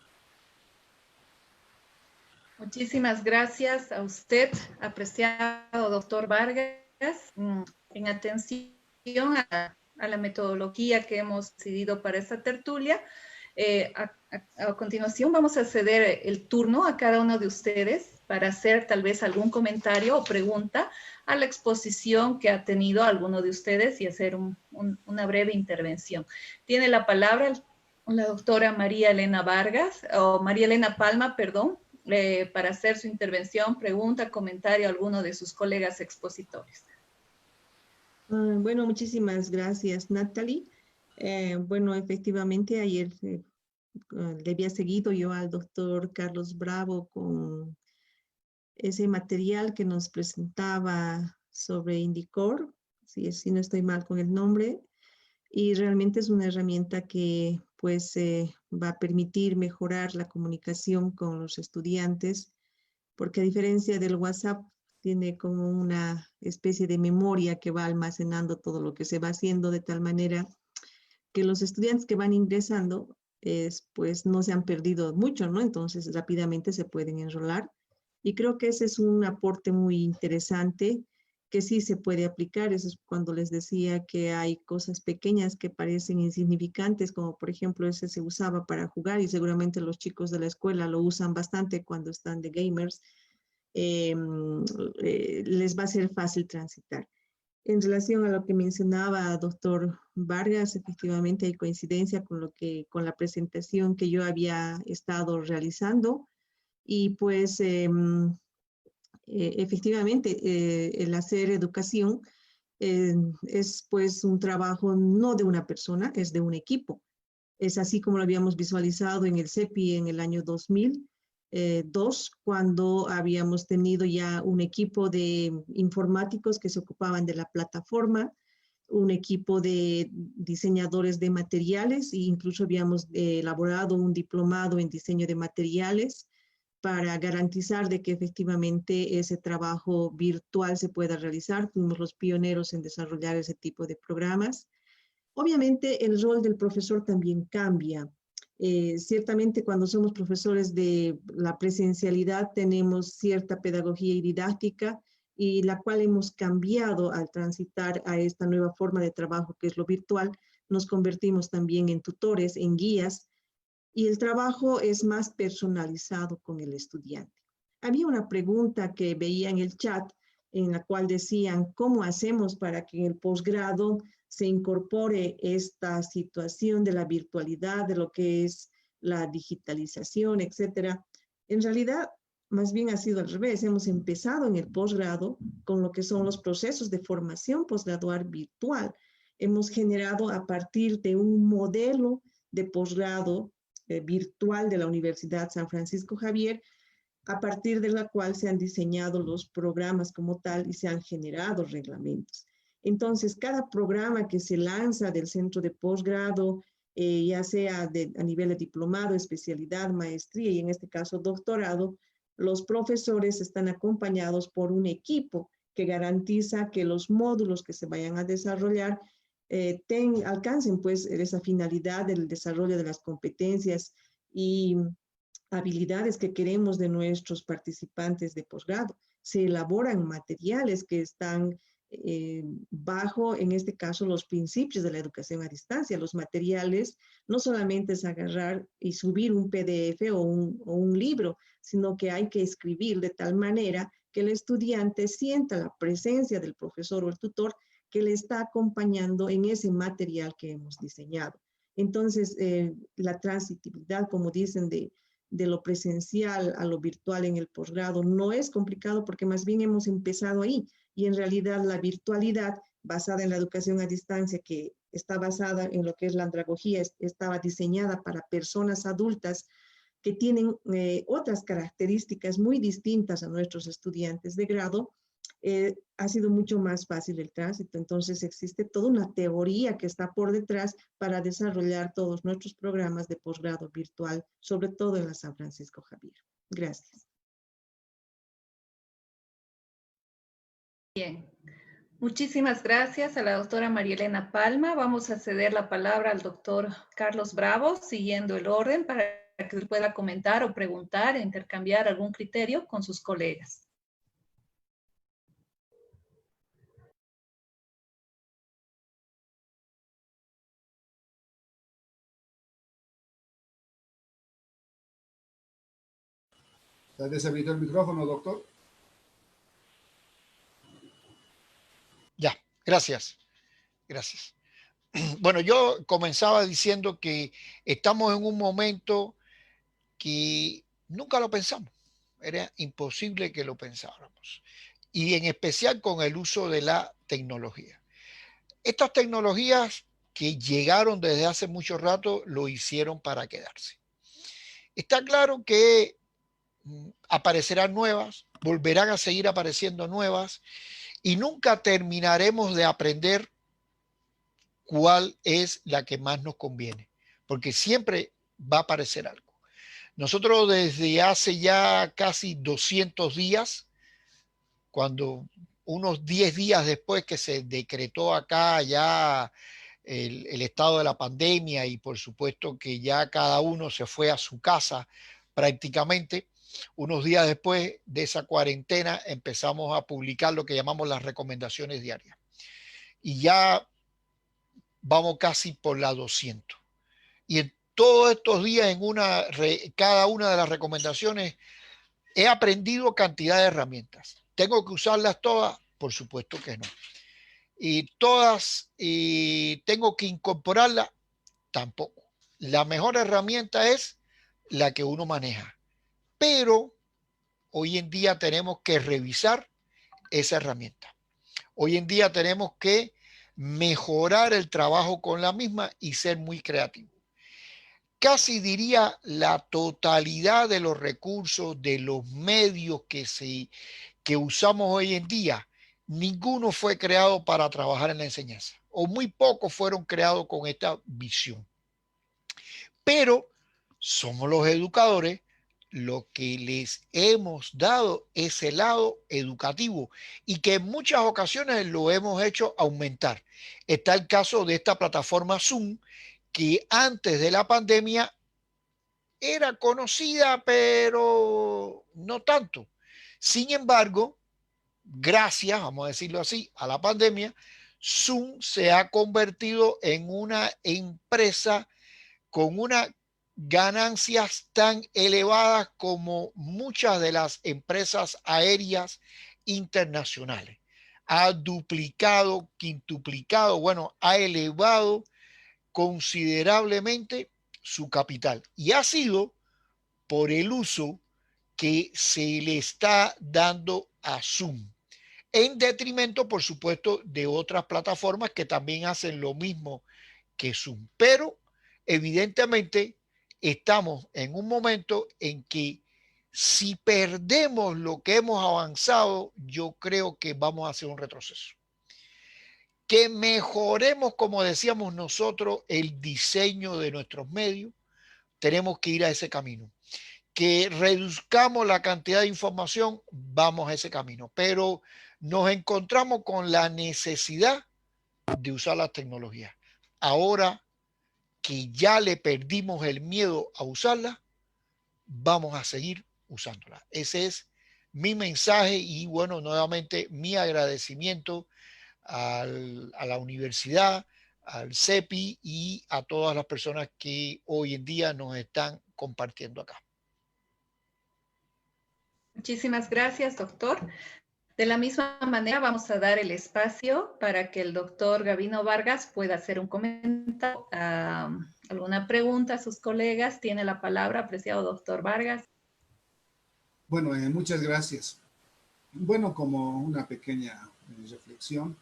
Muchísimas gracias a usted, apreciado doctor Vargas, en atención a la metodología que hemos decidido para esta tertulia. A continuación vamos a ceder el turno a cada uno de ustedes para hacer tal vez algún comentario o pregunta a la exposición que ha tenido alguno de ustedes y hacer una breve intervención. Tiene la palabra la doctora María Elena Palma, perdón, para hacer su intervención, pregunta, comentario a alguno de sus colegas expositores. Bueno, muchísimas gracias, Natalie. Bueno, efectivamente, ayer le había seguido yo al doctor Carlos Bravo con ese material que nos presentaba sobre Indicor, si no estoy mal con el nombre, y realmente es una herramienta que pues va a permitir mejorar la comunicación con los estudiantes, porque a diferencia del WhatsApp, tiene como una especie de memoria que va almacenando todo lo que se va haciendo, de tal manera que los estudiantes que van ingresando pues no se han perdido mucho, ¿no? Entonces rápidamente se pueden enrolar. Y creo que ese es un aporte muy interesante que sí se puede aplicar. Eso es cuando les decía que hay cosas pequeñas que parecen insignificantes, como por ejemplo ese se usaba para jugar y seguramente los chicos de la escuela lo usan bastante cuando están de gamers. Les va a ser fácil transitar. En relación a lo que mencionaba doctor Vargas, efectivamente hay coincidencia con la presentación que yo había estado realizando y pues efectivamente el hacer educación es pues un trabajo no de una persona, es de un equipo. Es así como lo habíamos visualizado en el CEPI en el año 2002, cuando habíamos tenido ya un equipo de informáticos que se ocupaban de la plataforma, un equipo de diseñadores de materiales e incluso habíamos elaborado un diplomado en diseño de materiales para garantizar de que efectivamente ese trabajo virtual se pueda realizar. Fuimos los pioneros en desarrollar ese tipo de programas. Obviamente el rol del profesor también cambia. Ciertamente cuando somos profesores de la presencialidad tenemos cierta pedagogía y didáctica y la cual hemos cambiado al transitar a esta nueva forma de trabajo que es lo virtual. Nos convertimos también en tutores, en guías y el trabajo es más personalizado con el estudiante. Había una pregunta que veía en el chat en la cual decían, ¿cómo hacemos para que en el posgrado se incorpore esta situación de la virtualidad, de lo que es la digitalización, etcétera. En realidad, más bien ha sido al revés. Hemos empezado en el posgrado con lo que son los procesos de formación posgradual virtual. Hemos generado a partir de un modelo de posgrado virtual de la Universidad San Francisco Javier, a partir de la cual se han diseñado los programas como tal y se han generado reglamentos. Entonces, cada programa que se lanza del centro de posgrado, ya sea a nivel de diplomado, especialidad, maestría y en este caso doctorado, los profesores están acompañados por un equipo que garantiza que los módulos que se vayan a desarrollar alcancen pues esa finalidad del desarrollo de las competencias y habilidades que queremos de nuestros participantes de posgrado. Se elaboran materiales que están bajo, en este caso, los principios de la educación a distancia. Los materiales no solamente es agarrar y subir un PDF o un libro, sino que hay que escribir de tal manera que el estudiante sienta la presencia del profesor o el tutor que le está acompañando en ese material que hemos diseñado. Entonces, la transitividad, como dicen, de lo presencial a lo virtual en el posgrado no es complicado porque más bien hemos empezado ahí y en realidad la virtualidad basada en la educación a distancia que está basada en lo que es la andragogía, estaba diseñada para personas adultas que tienen otras características muy distintas a nuestros estudiantes de grado, ha sido mucho más fácil el tránsito. Entonces existe toda una teoría que está por detrás para desarrollar todos nuestros programas de posgrado virtual, sobre todo en la San Francisco Javier. Gracias. Bien. Muchísimas gracias a la doctora María Elena Palma. Vamos a ceder la palabra al doctor Carlos Bravo, siguiendo el orden para que pueda comentar o preguntar e intercambiar algún criterio con sus colegas. ¿Está deshabilitado el micrófono, doctor? Ya, gracias. Gracias. Bueno, yo comenzaba diciendo que estamos en un momento que nunca lo pensamos. Era imposible que lo pensáramos. Y en especial con el uso de la tecnología. Estas tecnologías que llegaron desde hace mucho rato lo hicieron para quedarse. Está claro que aparecerán nuevas, volverán a seguir apareciendo nuevas y nunca terminaremos de aprender cuál es la que más nos conviene, porque siempre va a aparecer algo. Nosotros desde hace ya casi 200 días, cuando unos 10 días después que se decretó acá ya el estado de la pandemia y por supuesto que ya cada uno se fue a su casa prácticamente, unos días después de esa cuarentena empezamos a publicar lo que llamamos las recomendaciones diarias. Y ya vamos casi por la 200. Y en todos estos días, cada una de las recomendaciones, he aprendido cantidad de herramientas. ¿Tengo que usarlas todas? Por supuesto que no. Y todas, ¿tengo que incorporarlas? Tampoco. La mejor herramienta es la que uno maneja. Pero hoy en día tenemos que revisar esa herramienta. Hoy en día tenemos que mejorar el trabajo con la misma y ser muy creativos. Casi diría la totalidad de los recursos, de los medios que usamos hoy en día, ninguno fue creado para trabajar en la enseñanza, o muy pocos fueron creados con esta visión. Pero somos los educadores lo que les hemos dado ese lado educativo y que en muchas ocasiones lo hemos hecho aumentar. Está el caso de esta plataforma Zoom, que antes de la pandemia era conocida, pero no tanto. Sin embargo, gracias, vamos a decirlo así, a la pandemia, Zoom se ha convertido en una empresa con unas ganancias tan elevadas como muchas de las empresas aéreas internacionales. ha duplicado, quintuplicado, bueno, ha elevado considerablemente su capital. Y ha sido por el uso que se le está dando a Zoom, en detrimento, por supuesto, de otras plataformas que también hacen lo mismo que Zoom. Pero evidentemente estamos en un momento en que si perdemos lo que hemos avanzado, yo creo que vamos a hacer un retroceso. Que mejoremos, como decíamos nosotros, el diseño de nuestros medios, tenemos que ir a ese camino. Que reduzcamos la cantidad de información, vamos a ese camino. Pero nos encontramos con la necesidad de usar las tecnologías. Ahora que ya le perdimos el miedo a usarla, vamos a seguir usándola. Ese es mi mensaje y bueno, nuevamente mi agradecimiento a la universidad, al CEPI y a todas las personas que hoy en día nos están compartiendo acá. Muchísimas gracias, doctor. De la misma manera, vamos a dar el espacio para que el doctor Gavino Vargas pueda hacer un comentario, alguna pregunta a sus colegas. Tiene la palabra, apreciado doctor Vargas. Bueno, muchas gracias. Bueno, como una pequeña reflexión,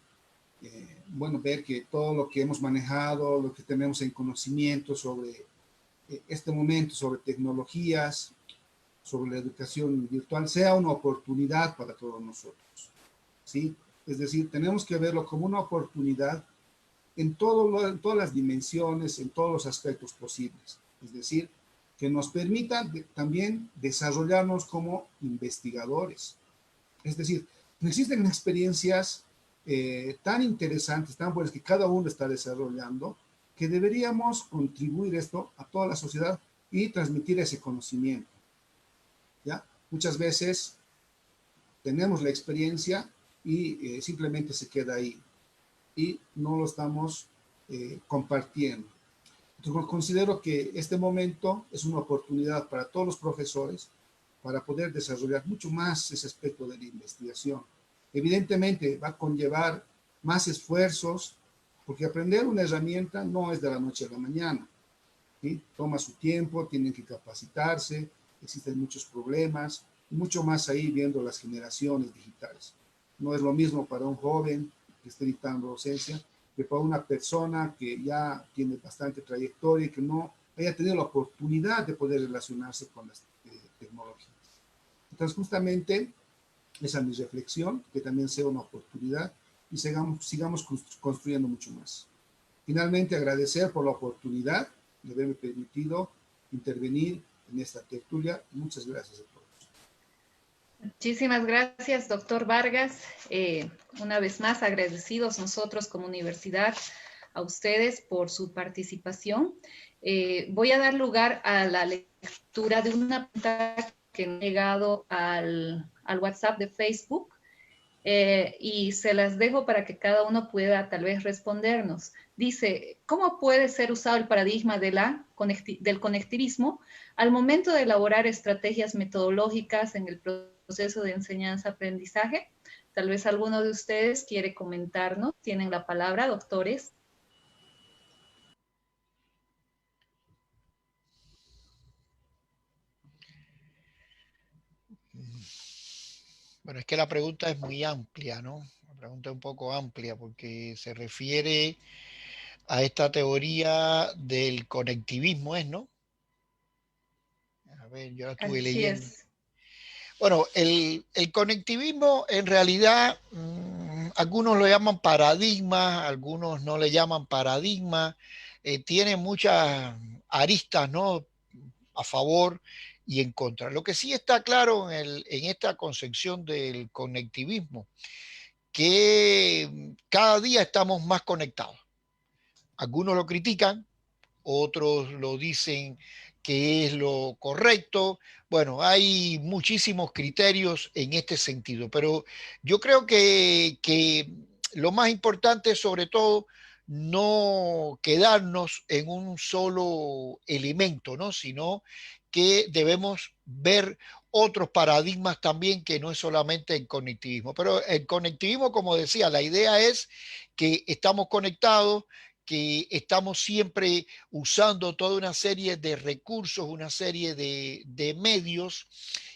bueno, ver que todo lo que hemos manejado, lo que tenemos en conocimiento sobre este momento, sobre tecnologías, sobre la educación virtual, sea una oportunidad para todos nosotros, ¿sí? Es decir, tenemos que verlo como una oportunidad en todas las dimensiones, en todos los aspectos posibles. Es decir, que nos permita también desarrollarnos como investigadores. Es decir, existen experiencias tan interesantes, tan buenas, que cada uno está desarrollando, que deberíamos contribuir esto a toda la sociedad y transmitir ese conocimiento. ¿Ya? Muchas veces tenemos la experiencia y simplemente se queda ahí y no lo estamos compartiendo. Entonces, considero que este momento es una oportunidad para todos los profesores para poder desarrollar mucho más ese aspecto de la investigación. Evidentemente va a conllevar más esfuerzos, porque aprender una herramienta no es de la noche a la mañana, ¿sí? Toma su tiempo, tienen que capacitarse, existen muchos problemas, mucho más ahí viendo las generaciones digitales. No es lo mismo para un joven que esté dictando docencia que para una persona que ya tiene bastante trayectoria y que no haya tenido la oportunidad de poder relacionarse con las tecnologías. Entonces, justamente, esa es mi reflexión, que también sea una oportunidad y sigamos construyendo mucho más. Finalmente, agradecer por la oportunidad de haberme permitido intervenir en esta tertulia. Muchas gracias a todos. Muchísimas gracias, doctor Vargas. Una vez más, agradecidos nosotros como universidad a ustedes por su participación. Voy a dar lugar a la lectura de una pregunta que me ha llegado al WhatsApp de Facebook y se las dejo para que cada uno pueda tal vez respondernos. Dice, ¿cómo puede ser usado el paradigma del conectivismo al momento de elaborar estrategias metodológicas en el proceso de enseñanza-aprendizaje? Tal vez alguno de ustedes quiere comentarnos. Tienen la palabra, doctores. Bueno, es que la pregunta es muy amplia, ¿no? La pregunta es un poco amplia porque se refiere a esta teoría del conectivismo, ¿no? A ver, yo la estuve Así leyendo. es. Bueno, el conectivismo en realidad, algunos lo llaman paradigma, algunos no le llaman paradigma, tiene muchas aristas, ¿no? A favor y en contra. Lo que sí está claro en esta concepción del conectivismo, que cada día estamos más conectados. Algunos lo critican, otros lo dicen que es lo correcto. Bueno, hay muchísimos criterios en este sentido, pero yo creo que lo más importante es sobre todo no quedarnos en un solo elemento, ¿no? Sino que debemos ver otros paradigmas también que no es solamente el conectivismo. Pero el conectivismo, como decía, la idea es que estamos conectados, que estamos siempre usando toda una serie de recursos, una serie de medios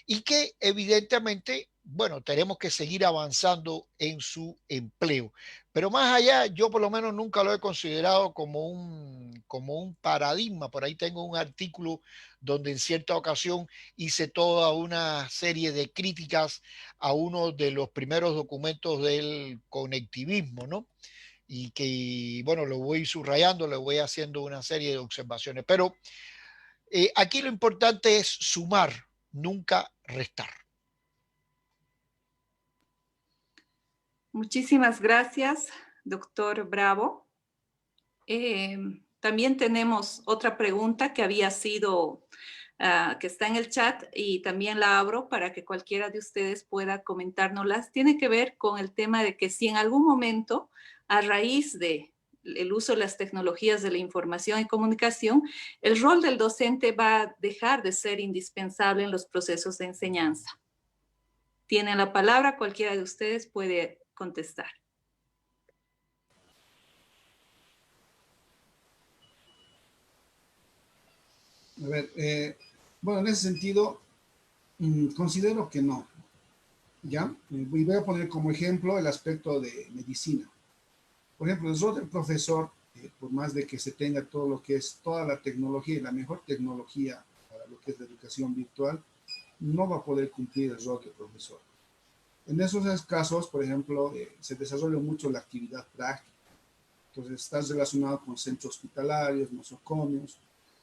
y que evidentemente, bueno, tenemos que seguir avanzando en su empleo. Pero más allá, yo por lo menos nunca lo he considerado como un paradigma. Por ahí tengo un artículo donde en cierta ocasión hice toda una serie de críticas a uno de los primeros documentos del conectivismo, ¿no? Y que, bueno, lo voy subrayando, le voy haciendo una serie de observaciones. Pero aquí lo importante es sumar, nunca restar. Muchísimas gracias, doctor Bravo. También tenemos otra pregunta que había sido, que está en el chat y también la abro para que cualquiera de ustedes pueda comentárnoslas. Tiene que ver con el tema de que si en algún momento, a raíz de el uso de las tecnologías de la información y comunicación, el rol del docente va a dejar de ser indispensable en los procesos de enseñanza. Tienen la palabra, cualquiera de ustedes puede contestar. A ver, bueno, en ese sentido, considero que no, ¿ya? Y voy a poner como ejemplo el aspecto de medicina. Por ejemplo, el rol del profesor, por más de que se tenga todo lo que es toda la tecnología y la mejor tecnología para lo que es la educación virtual, no va a poder cumplir el rol del profesor. En esos casos, por ejemplo, se desarrolla mucho la actividad práctica. Entonces, estás relacionado con centros hospitalarios, nosocomios,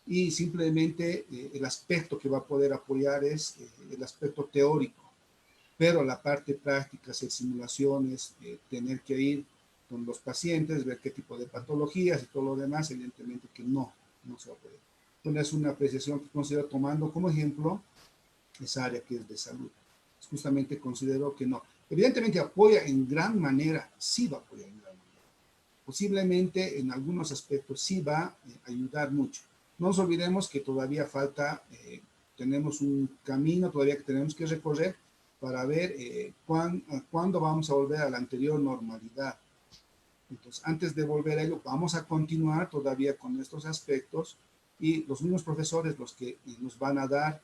y simplemente el aspecto que va a poder apoyar es el aspecto teórico, pero la parte práctica, hacer simulaciones, tener que ir con los pacientes, ver qué tipo de patologías y todo lo demás, evidentemente que no se va a poder. Entonces, es una apreciación que considero tomando como ejemplo esa área que es de salud. Justamente considero que no. Evidentemente apoya en gran manera, sí va a apoyar en gran manera. Posiblemente en algunos aspectos sí va a ayudar mucho. No nos olvidemos que todavía falta, tenemos un camino todavía que tenemos que recorrer para ver cuándo vamos a volver a la anterior normalidad. Entonces, antes de volver a ello, vamos a continuar todavía con estos aspectos y los mismos profesores los que nos van a dar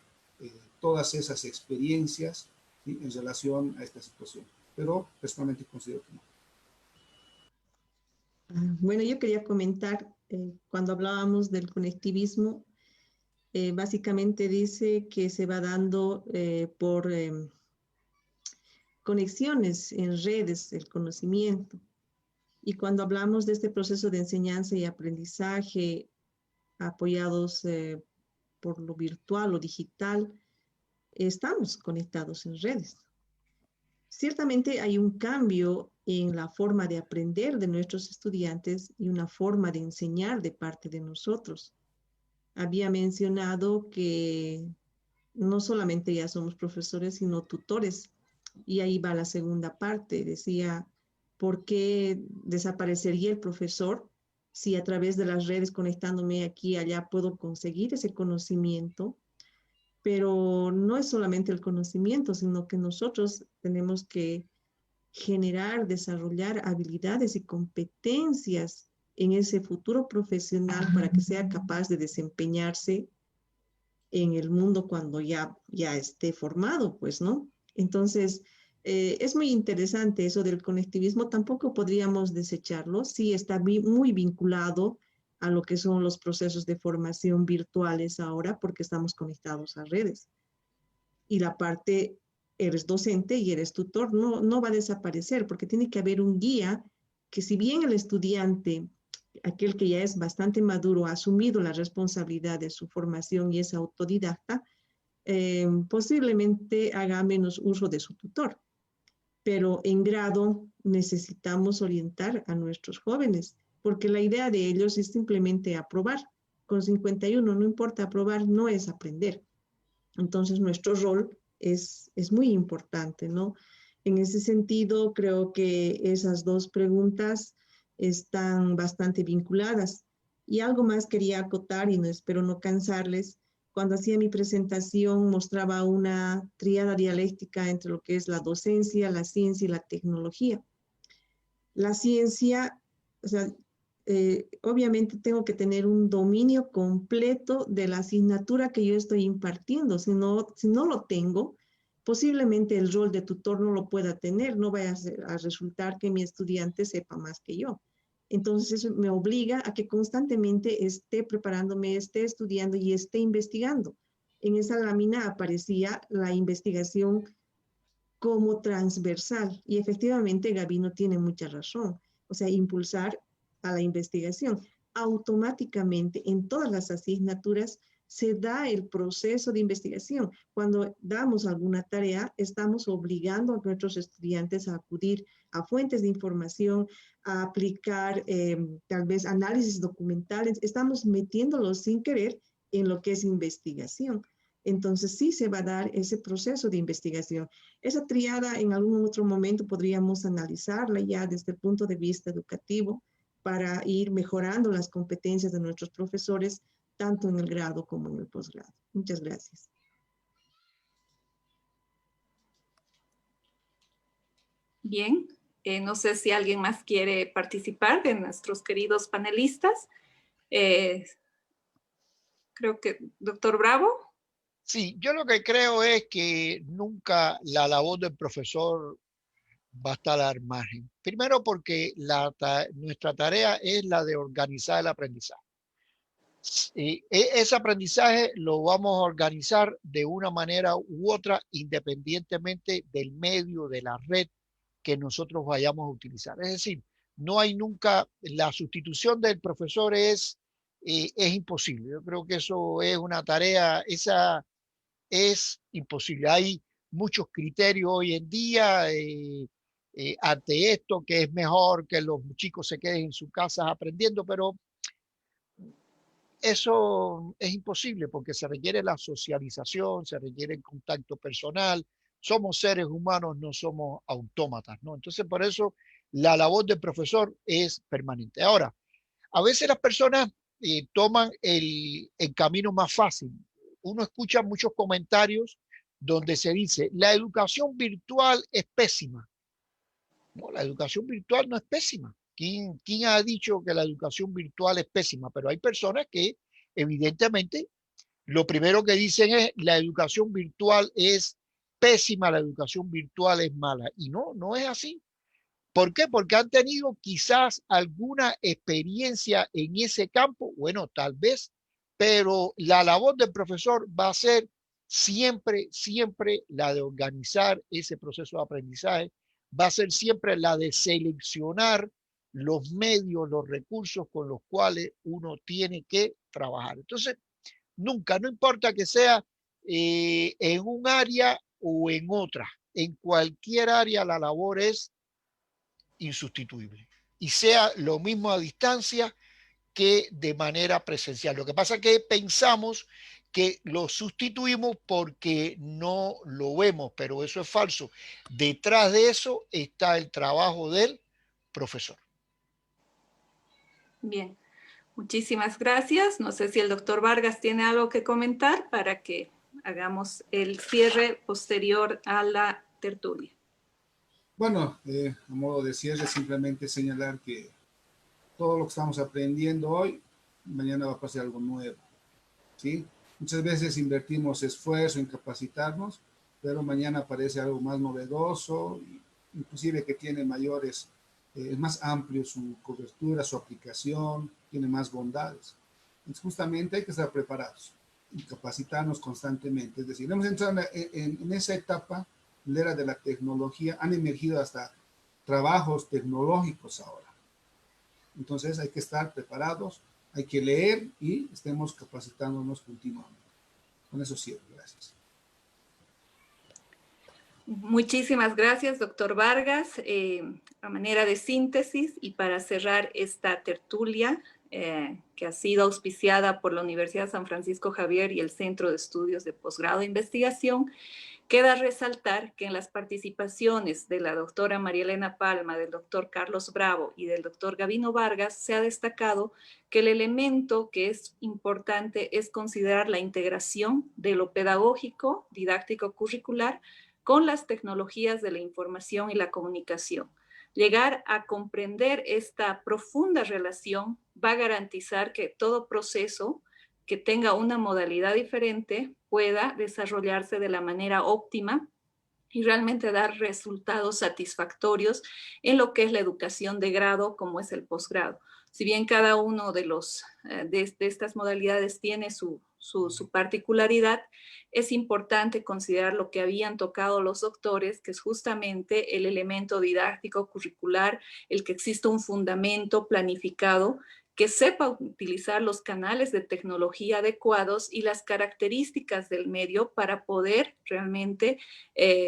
todas esas experiencias, ¿sí?, en relación a esta situación. Pero personalmente considero que no. Bueno, yo quería comentar, cuando hablábamos del conectivismo, básicamente dice que se va dando por conexiones en redes del conocimiento. Y cuando hablamos de este proceso de enseñanza y aprendizaje apoyados por lo virtual o digital, estamos conectados en redes. Ciertamente hay un cambio en la forma de aprender de nuestros estudiantes y una forma de enseñar de parte de nosotros. Había mencionado que no solamente ya somos profesores, sino tutores. Y ahí va la segunda parte. Decía, ¿por qué desaparecería el profesor si a través de las redes, conectándome aquí y allá, puedo conseguir ese conocimiento? Pero no es solamente el conocimiento, sino que nosotros tenemos que generar, desarrollar habilidades y competencias en ese futuro profesional para que sea capaz de desempeñarse en el mundo cuando ya esté formado, pues, ¿no? Entonces, es muy interesante eso del conectivismo, tampoco podríamos desecharlo, sí está muy vinculado a lo que son los procesos de formación virtuales ahora, porque estamos conectados a redes. Y la parte, eres docente y eres tutor, no va a desaparecer, porque tiene que haber un guía que, si bien el estudiante, aquel que ya es bastante maduro, ha asumido la responsabilidad de su formación y es autodidacta, posiblemente haga menos uso de su tutor. Pero en grado necesitamos orientar a nuestros jóvenes, porque la idea de ellos es simplemente aprobar. Con 51 no importa aprobar, no es aprender. Entonces nuestro rol es muy importante, ¿no? En ese sentido, creo que esas dos preguntas están bastante vinculadas. Y algo más quería acotar, y no espero no cansarles. cuando hacía mi presentación mostraba una tríada dialéctica entre lo que es la docencia, la ciencia y la tecnología. La ciencia, o sea, obviamente tengo que tener un dominio completo de la asignatura que yo estoy impartiendo. Si no lo tengo, posiblemente el rol de tutor no lo pueda tener, no vaya a resultar que mi estudiante sepa más que yo. Entonces eso me obliga a que constantemente esté preparándome, esté estudiando y esté investigando. En esa lámina aparecía la investigación como transversal y efectivamente Gabino tiene mucha razón. O sea, impulsar a la investigación. Automáticamente en todas las asignaturas se da el proceso de investigación. Cuando damos alguna tarea, estamos obligando a nuestros estudiantes a acudir a fuentes de información, a aplicar tal vez análisis documentales. Estamos metiéndolos sin querer en lo que es investigación. Entonces sí se va a dar ese proceso de investigación. Esa triada en algún otro momento podríamos analizarla ya desde el punto de vista educativo para ir mejorando las competencias de nuestros profesores, tanto en el grado como en el posgrado. Muchas gracias. Bien, no sé si alguien más quiere participar de nuestros queridos panelistas. Creo que, doctor Bravo. Sí, yo lo que creo es que nunca la labor del profesor va a estar al margen. Primero porque nuestra tarea es la de organizar el aprendizaje. Y ese aprendizaje lo vamos a organizar de una manera u otra, independientemente del medio, de la red que nosotros vayamos a utilizar. Es decir, no hay nunca, la sustitución del profesor es imposible. Yo creo que eso es una tarea, esa es imposible. Hay muchos criterios hoy en día ante esto, que es mejor que los chicos se queden en sus casas aprendiendo, pero eso es imposible porque se requiere la socialización, se requiere el contacto personal. Somos seres humanos, no somos autómatas, ¿no? Entonces, por eso la labor del profesor es permanente. Ahora, a veces las personas toman el camino más fácil. Uno escucha muchos comentarios donde se dice, la educación virtual es pésima. No, la educación virtual no es pésima. ¿Quién ha dicho que la educación virtual es pésima? Pero hay personas que evidentemente lo primero que dicen es la educación virtual es pésima, la educación virtual es mala. Y no, no es así. ¿Por qué? Porque han tenido quizás alguna experiencia en ese campo. Bueno, tal vez, pero la labor del profesor va a ser siempre, siempre la de organizar ese proceso de aprendizaje, va a ser siempre la de seleccionar los medios, los recursos con los cuales uno tiene que trabajar. Entonces, nunca, no importa que sea en un área o en otra, en cualquier área la labor es insustituible y sea lo mismo a distancia que de manera presencial. Lo que pasa es que pensamos que lo sustituimos porque no lo vemos, pero eso es falso. Detrás de eso está el trabajo del profesor. Bien, muchísimas gracias. No sé si el doctor Vargas tiene algo que comentar para que hagamos el cierre posterior a la tertulia. Bueno, a modo de cierre, simplemente señalar que todo lo que estamos aprendiendo hoy, mañana va a pasar algo nuevo, ¿sí? Muchas veces invertimos esfuerzo en capacitarnos, pero mañana aparece algo más novedoso, inclusive que tiene mayores, es más amplio su cobertura, su aplicación, tiene más bondades. Entonces, justamente hay que estar preparados y capacitarnos constantemente. Es decir, hemos entrado en esa etapa, la era de la tecnología, han emergido hasta trabajos tecnológicos ahora. Entonces hay que estar preparados, hay que leer y estemos capacitándonos continuamente. Con eso cierro. Gracias. Muchísimas gracias, doctor Vargas. A manera de síntesis y para cerrar esta tertulia que ha sido auspiciada por la Universidad San Francisco Javier y el Centro de Estudios de Posgrado e Investigación, Queda resaltar que en las participaciones de la doctora María Elena Palma, del doctor Carlos Bravo y del doctor Gavino Vargas, se ha destacado que el elemento que es importante es considerar la integración de lo pedagógico, didáctico curricular, con las tecnologías de la información y la comunicación. Llegar a comprender esta profunda relación va a garantizar que todo proceso que tenga una modalidad diferente pueda desarrollarse de la manera óptima y realmente dar resultados satisfactorios en lo que es la educación de grado como es el posgrado. Si bien cada uno de estas modalidades tiene su particularidad, es importante considerar lo que habían tocado los doctores, que es justamente el elemento didáctico curricular, el que exista un fundamento planificado, que sepa utilizar los canales de tecnología adecuados y las características del medio para poder realmente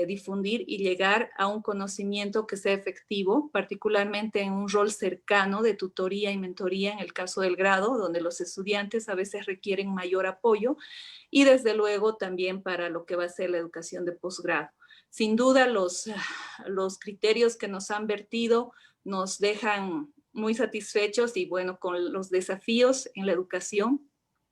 difundir y llegar a un conocimiento que sea efectivo, particularmente en un rol cercano de tutoría y mentoría en el caso del grado, donde los estudiantes a veces requieren mayor apoyo, y desde luego también para lo que va a ser la educación de posgrado. Sin duda los criterios que nos han vertido nos dejan muy satisfechos y bueno, con los desafíos en la educación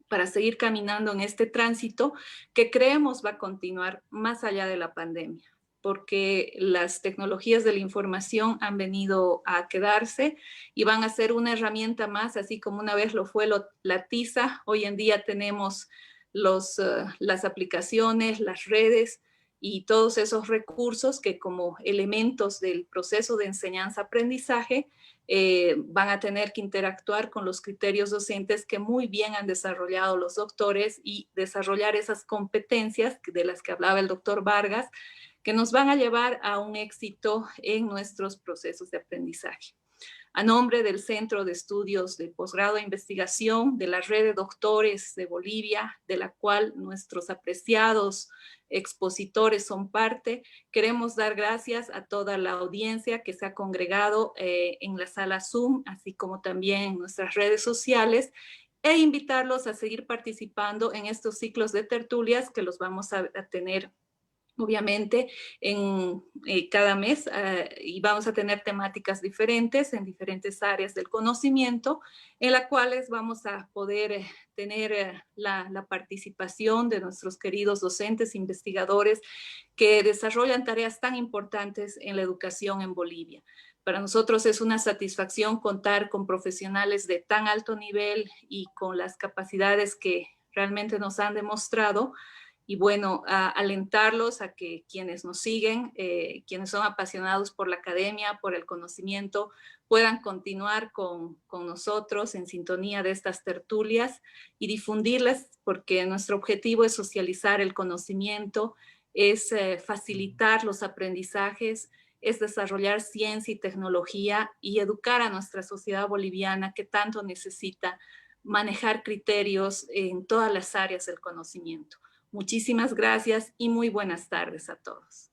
para seguir caminando en este tránsito que creemos va a continuar más allá de la pandemia, porque las tecnologías de la información han venido a quedarse y van a ser una herramienta más, así como una vez lo fue la tiza. Hoy en día tenemos las aplicaciones, las redes y todos esos recursos que como elementos del proceso de enseñanza-aprendizaje van a tener que interactuar con los criterios docentes que muy bien han desarrollado los doctores y desarrollar esas competencias de las que hablaba el doctor Vargas, que nos van a llevar a un éxito en nuestros procesos de aprendizaje. A nombre del Centro de Estudios de Posgrado e Investigación, de la Red de Doctores de Bolivia, de la cual nuestros apreciados expositores son parte, queremos dar gracias a toda la audiencia que se ha congregado en la sala Zoom, así como también en nuestras redes sociales, e invitarlos a seguir participando en estos ciclos de tertulias que los vamos a tener obviamente en cada mes y vamos a tener temáticas diferentes en diferentes áreas del conocimiento en las cuales vamos a poder tener la participación de nuestros queridos docentes, investigadores que desarrollan tareas tan importantes en la educación en Bolivia. Para nosotros es una satisfacción contar con profesionales de tan alto nivel y con las capacidades que realmente nos han demostrado. Y bueno, alentarlos a que quienes nos siguen, quienes son apasionados por la academia, por el conocimiento, puedan continuar con nosotros en sintonía de estas tertulias y difundirlas, porque nuestro objetivo es socializar el conocimiento, es facilitar los aprendizajes, es desarrollar ciencia y tecnología y educar a nuestra sociedad boliviana que tanto necesita manejar criterios en todas las áreas del conocimiento. Muchísimas gracias y muy buenas tardes a todos.